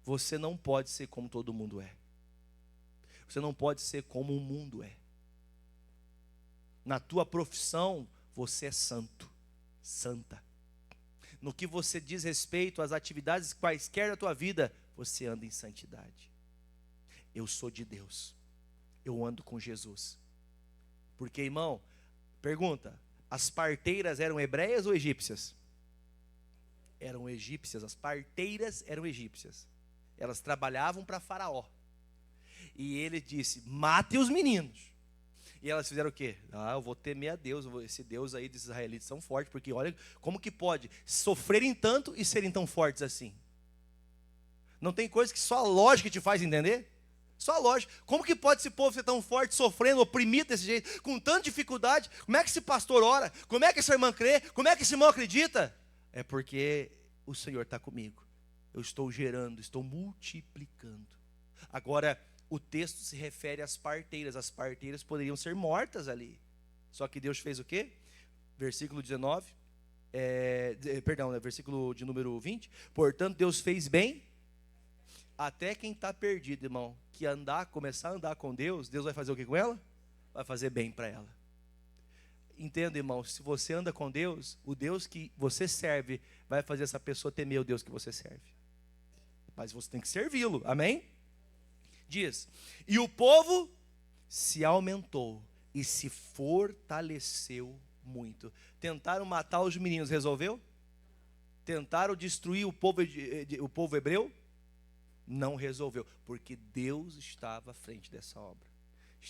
Você não pode ser como todo mundo é. Você não pode ser como o mundo é. Na tua profissão, você é santo, santa. No que você diz respeito às atividades quaisquer da tua vida, você anda em santidade. Eu sou de Deus. Eu ando com Jesus. Porque, irmão, pergunta, as parteiras eram hebreias ou egípcias? Eram egípcias, as parteiras eram egípcias. Elas trabalhavam para Faraó. E ele disse: matem os meninos. E elas fizeram o quê? Eu vou temer a Deus. Esse Deus aí dos israelitas são fortes. Porque olha como que pode sofrerem tanto e serem tão fortes assim. Não tem coisa que só a lógica te faz entender? Só a lógica. Como que pode esse povo ser tão forte, sofrendo, oprimido desse jeito, com tanta dificuldade? Como é que esse pastor ora? Como é que essa irmã crê? Como é que esse irmão acredita? É porque o Senhor está comigo. Eu estou gerando, estou multiplicando. Agora, o texto se refere às parteiras. As parteiras poderiam ser mortas ali. Só que Deus fez o quê? Versículo 19. Versículo de número 20. Portanto, Deus fez bem. Até quem está perdido, irmão, que começar a andar com Deus, Deus vai fazer o que com ela? Vai fazer bem para ela. Entenda, irmão, se você anda com Deus, o Deus que você serve vai fazer essa pessoa temer o Deus que você serve. Mas você tem que servi-lo, amém? Diz: e o povo se aumentou e se fortaleceu muito. Tentaram matar os meninos, resolveu? Tentaram destruir o povo hebreu? Não resolveu, porque Deus estava à frente dessa obra.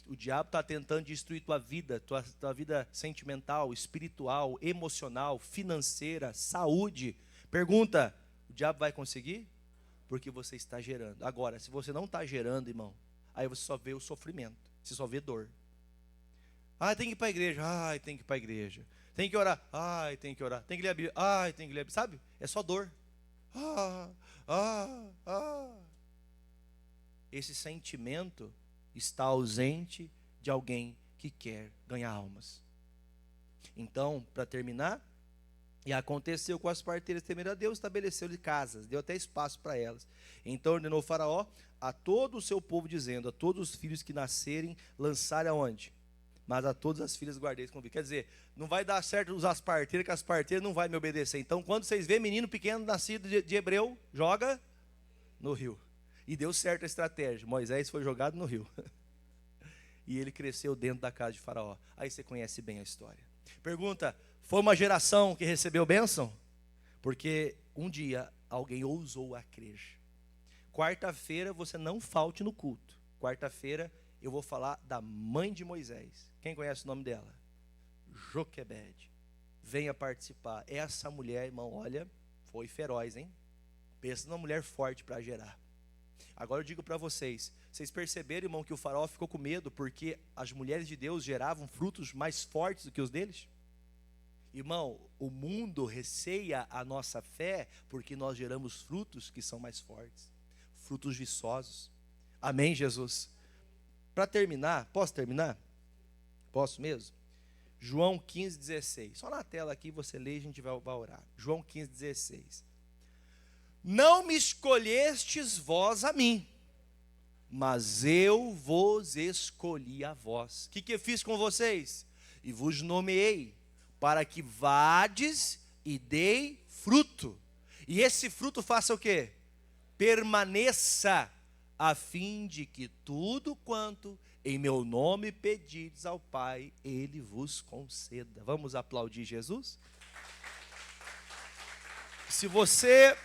O diabo está tentando destruir tua vida sentimental, espiritual, emocional, financeira, saúde. Pergunta: o diabo vai conseguir? Porque você está gerando. Agora, se você não está gerando, irmão, aí você só vê o sofrimento, você só vê dor. Tem que ir para a igreja. Tem que ir para a igreja. Tem que orar. Ai, tem que orar. Tem que ler a Bíblia. Ai, tem que ler a Bíblia. Sabe? É só dor. Ah, ah, ah. Esse sentimento está ausente de alguém que quer ganhar almas. Então, para terminar, e aconteceu com as parteiras temeram a Deus, estabeleceu-lhe casas, deu até espaço para elas. Então ordenou o Faraó a todo o seu povo, dizendo: a todos os filhos que nascerem, lançarem aonde? Mas a todas as filhas guardeis convite. Quer dizer, não vai dar certo usar as parteiras, que as parteiras não vão me obedecer. Então, quando vocês vêem menino pequeno nascido de hebreu, joga no rio. E deu certo a estratégia. Moisés foi jogado no rio. E ele cresceu dentro da casa de Faraó. Aí você conhece bem a história. Pergunta: foi uma geração que recebeu bênção? Porque um dia alguém ousou a crer. Quarta-feira você não falte no culto. Quarta-feira eu vou falar da mãe de Moisés. Quem conhece o nome dela? Joquebede. Venha participar. Essa mulher, irmão, olha, foi feroz, hein? Pensa numa mulher forte para gerar. Agora eu digo para vocês, vocês perceberam, irmão, que o faraó ficou com medo porque as mulheres de Deus geravam frutos mais fortes do que os deles? Irmão, o mundo receia a nossa fé porque nós geramos frutos que são mais fortes, frutos viçosos. Amém, Jesus? Para terminar, posso terminar? Posso mesmo? João 15,16. Só na tela aqui você lê e a gente vai orar. João 15,16. Não me escolhestes vós a mim, mas eu vos escolhi a vós. O que eu fiz com vocês? E vos nomeei, para que vades e dei fruto. E esse fruto faça o quê? Permaneça, a fim de que tudo quanto em meu nome pedides ao Pai, Ele vos conceda. Vamos aplaudir Jesus? Se você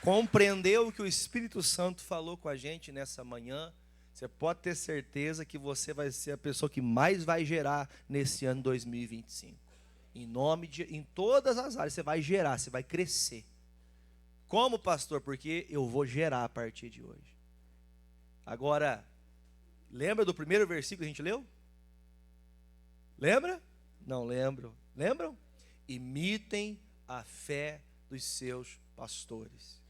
compreendeu o que o Espírito Santo falou com a gente nessa manhã, você pode ter certeza que você vai ser a pessoa que mais vai gerar nesse ano 2025. Em todas as áreas você vai gerar, você vai crescer. Como, pastor? Porque eu vou gerar a partir de hoje. Agora, lembra do primeiro versículo que a gente leu? Lembra? Não lembro. Lembram? Imitem a fé dos seus pastores.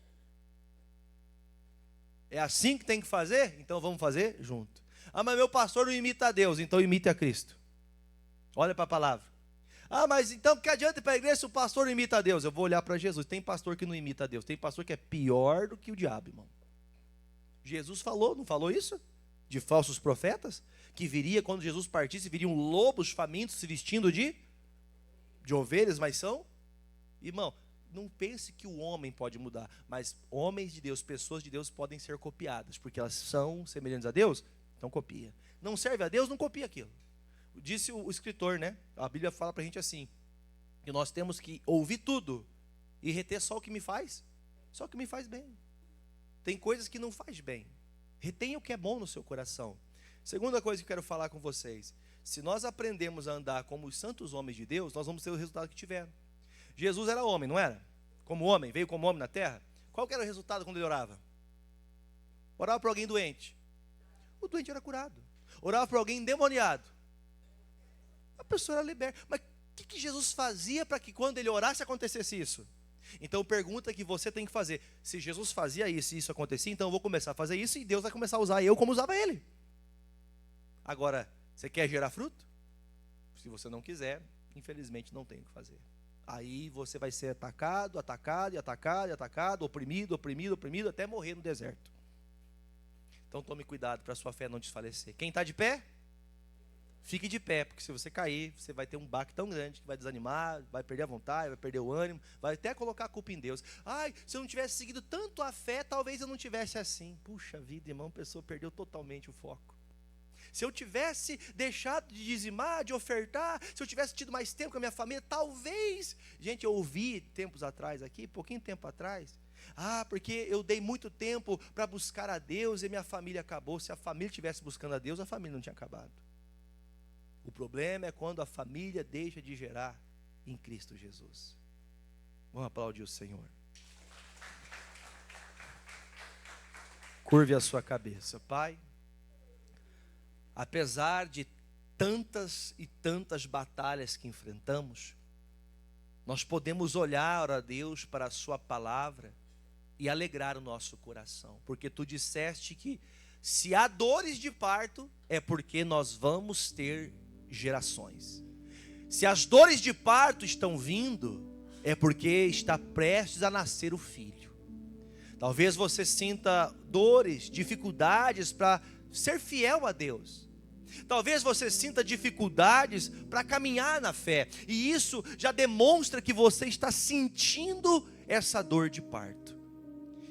É assim que tem que fazer? Então vamos fazer junto. Ah, mas meu pastor não imita a Deus, então imite a Cristo. Olha para a palavra. Ah, mas então que adianta ir para a igreja se o pastor não imita a Deus? Eu vou olhar para Jesus. Tem pastor que não imita a Deus. Tem pastor que é pior do que o diabo, irmão. Jesus falou, não falou isso? De falsos profetas? Que viria, quando Jesus partisse, viriam lobos famintos se vestindo de ovelhas, mas são? Irmão, não pense que o homem pode mudar, mas homens de Deus, pessoas de Deus podem ser copiadas, porque elas são semelhantes a Deus, então copia. Não serve a Deus, não copia aquilo. Disse o escritor, né? A Bíblia fala pra gente assim, que nós temos que ouvir tudo e reter só o que me faz bem. Tem coisas que não faz bem. Retenha o que é bom no seu coração. Segunda coisa que eu quero falar com vocês, se nós aprendemos a andar como os santos homens de Deus, nós vamos ter o resultado que tiveram. Jesus era homem, não era? Como homem, veio como homem na terra. Qual que era o resultado quando ele orava? Orava para alguém doente. O doente era curado. Orava para alguém endemoniado. A pessoa era liberta. Mas o que Jesus fazia para que quando ele orasse acontecesse isso? Então pergunta que você tem que fazer. Se Jesus fazia isso e isso acontecia, então eu vou começar a fazer isso e Deus vai começar a usar eu como usava ele. Agora, você quer gerar fruto? Se você não quiser, infelizmente não tem o que fazer. Aí você vai ser atacado, oprimido, até morrer no deserto. Então tome cuidado para a sua fé não desfalecer. Quem está de pé? Fique de pé, porque se você cair, você vai ter um baque tão grande que vai desanimar, vai perder a vontade, vai perder o ânimo, vai até colocar a culpa em Deus. Ai, se eu não tivesse seguido tanto a fé, talvez eu não tivesse assim. Puxa vida, irmão, a pessoa perdeu totalmente o foco. Se eu tivesse deixado de dizimar, de ofertar, se eu tivesse tido mais tempo com a minha família, talvez. Gente, eu ouvi tempos atrás aqui, pouquinho tempo atrás. Porque eu dei muito tempo para buscar a Deus e minha família acabou. Se a família estivesse buscando a Deus, a família não tinha acabado. O problema é quando a família deixa de gerar em Cristo Jesus. Vamos aplaudir o Senhor. Curve a sua cabeça, Pai. Apesar de tantas e tantas batalhas que enfrentamos, nós podemos olhar a Deus para a sua palavra e alegrar o nosso coração, porque tu disseste que se há dores de parto, é porque nós vamos ter gerações. Se as dores de parto estão vindo, é porque está prestes a nascer o filho. Talvez você sinta dores, dificuldades para ser fiel a Deus. Talvez você sinta dificuldades para caminhar na fé, e isso já demonstra que você está sentindo essa dor de parto.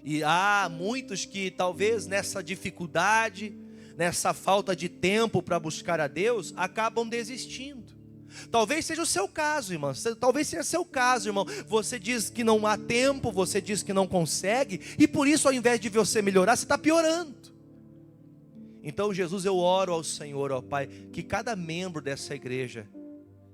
E há muitos que talvez nessa dificuldade, nessa falta de tempo para buscar a Deus, acabam desistindo. Talvez seja o seu caso, irmão. Talvez seja o seu caso, irmão. Você diz que não há tempo, você diz que não consegue, e por isso, ao invés de você melhorar, você está piorando. Então, Jesus, eu oro ao Senhor, ó Pai, que cada membro dessa igreja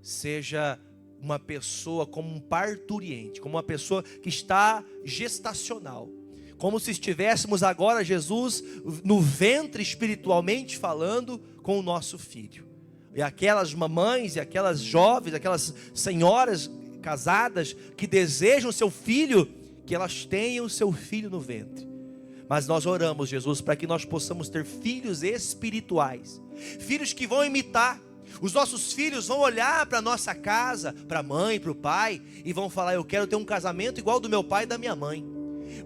seja uma pessoa como um parturiente, como uma pessoa que está gestacional, como se estivéssemos agora, Jesus, no ventre espiritualmente falando com o nosso filho. E aquelas mamães, e aquelas jovens, aquelas senhoras casadas que desejam seu filho, que elas tenham seu filho no ventre. Mas nós oramos, Jesus, para que nós possamos ter filhos espirituais, filhos que vão imitar. Os nossos filhos vão olhar para a nossa casa, para a mãe, para o pai, e vão falar: eu quero ter um casamento igual ao do meu pai e da minha mãe.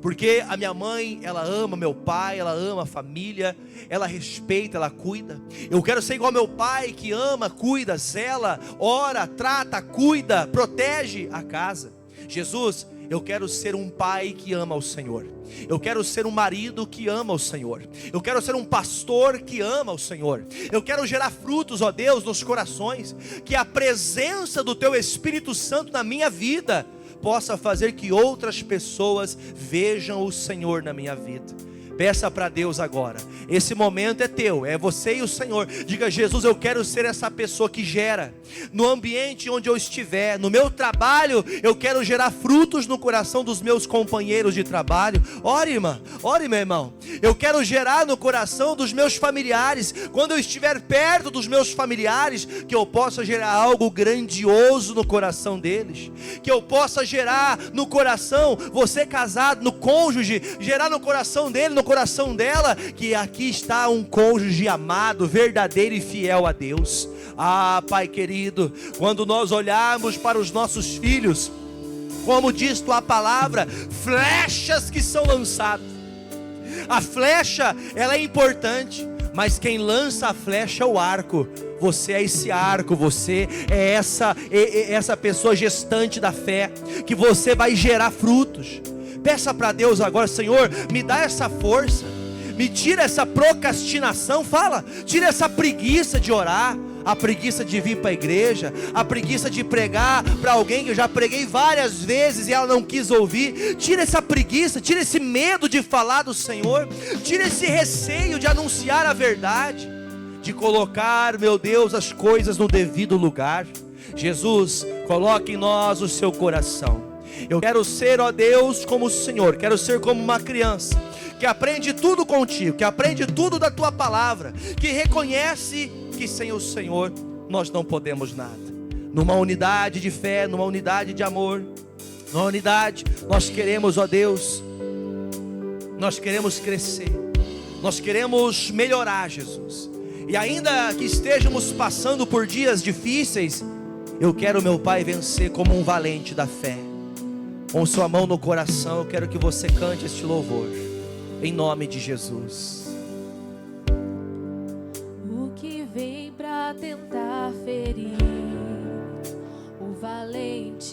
Porque a minha mãe, ela ama meu pai, ela ama a família, ela respeita, ela cuida. Eu quero ser igual ao meu pai, que ama, cuida, zela, ora, trata, cuida, protege a casa. Jesus, eu quero ser um pai que ama o Senhor. Eu quero ser um marido que ama o Senhor. Eu quero ser um pastor que ama o Senhor. Eu quero gerar frutos, ó Deus, nos corações. Que a presença do Teu Espírito Santo na minha vida possa fazer que outras pessoas vejam o Senhor na minha vida. Peça para Deus agora. Esse momento é teu, é você e o Senhor. Diga: Jesus, eu quero ser essa pessoa que gera. No ambiente onde eu estiver, no meu trabalho, eu quero gerar frutos no coração dos meus companheiros de trabalho. Ore, irmã, ore, meu irmão. Eu quero gerar no coração dos meus familiares. Quando eu estiver perto dos meus familiares, que eu possa gerar algo grandioso no coração deles. Que eu possa gerar no coração, você casado, no cônjuge, gerar no coração dele, no coração dela, que aqui está um cônjuge amado, verdadeiro e fiel a Deus. Ah, Pai querido, quando nós olharmos para os nossos filhos, como diz tua palavra, flechas que são lançadas. A flecha, ela é importante, mas quem lança a flecha é o arco. Você é esse arco, você é essa pessoa gestante da fé, que você vai gerar frutos. Peça para Deus agora: Senhor, me dá essa força, me tira essa procrastinação, tira essa preguiça de orar, a preguiça de vir para a igreja, a preguiça de pregar para alguém que eu já preguei várias vezes e ela não quis ouvir. Tira essa preguiça, tira esse medo de falar do Senhor, tira esse receio de anunciar a verdade, de colocar, meu Deus, as coisas no devido lugar. Jesus, coloque em nós o seu coração. Eu quero ser, ó Deus, como o Senhor. Quero ser como uma criança que aprende tudo contigo, que aprende tudo da tua palavra, que reconhece que sem o Senhor nós não podemos nada. Numa unidade de fé, numa unidade de amor, numa unidade, nós queremos, ó Deus, nós queremos crescer, nós queremos melhorar, Jesus. E ainda que estejamos passando por dias difíceis, eu quero, meu Pai, vencer como um valente da fé. Com sua mão no coração, eu quero que você cante este louvor, em nome de Jesus. O que vem pra tentar ferir o valente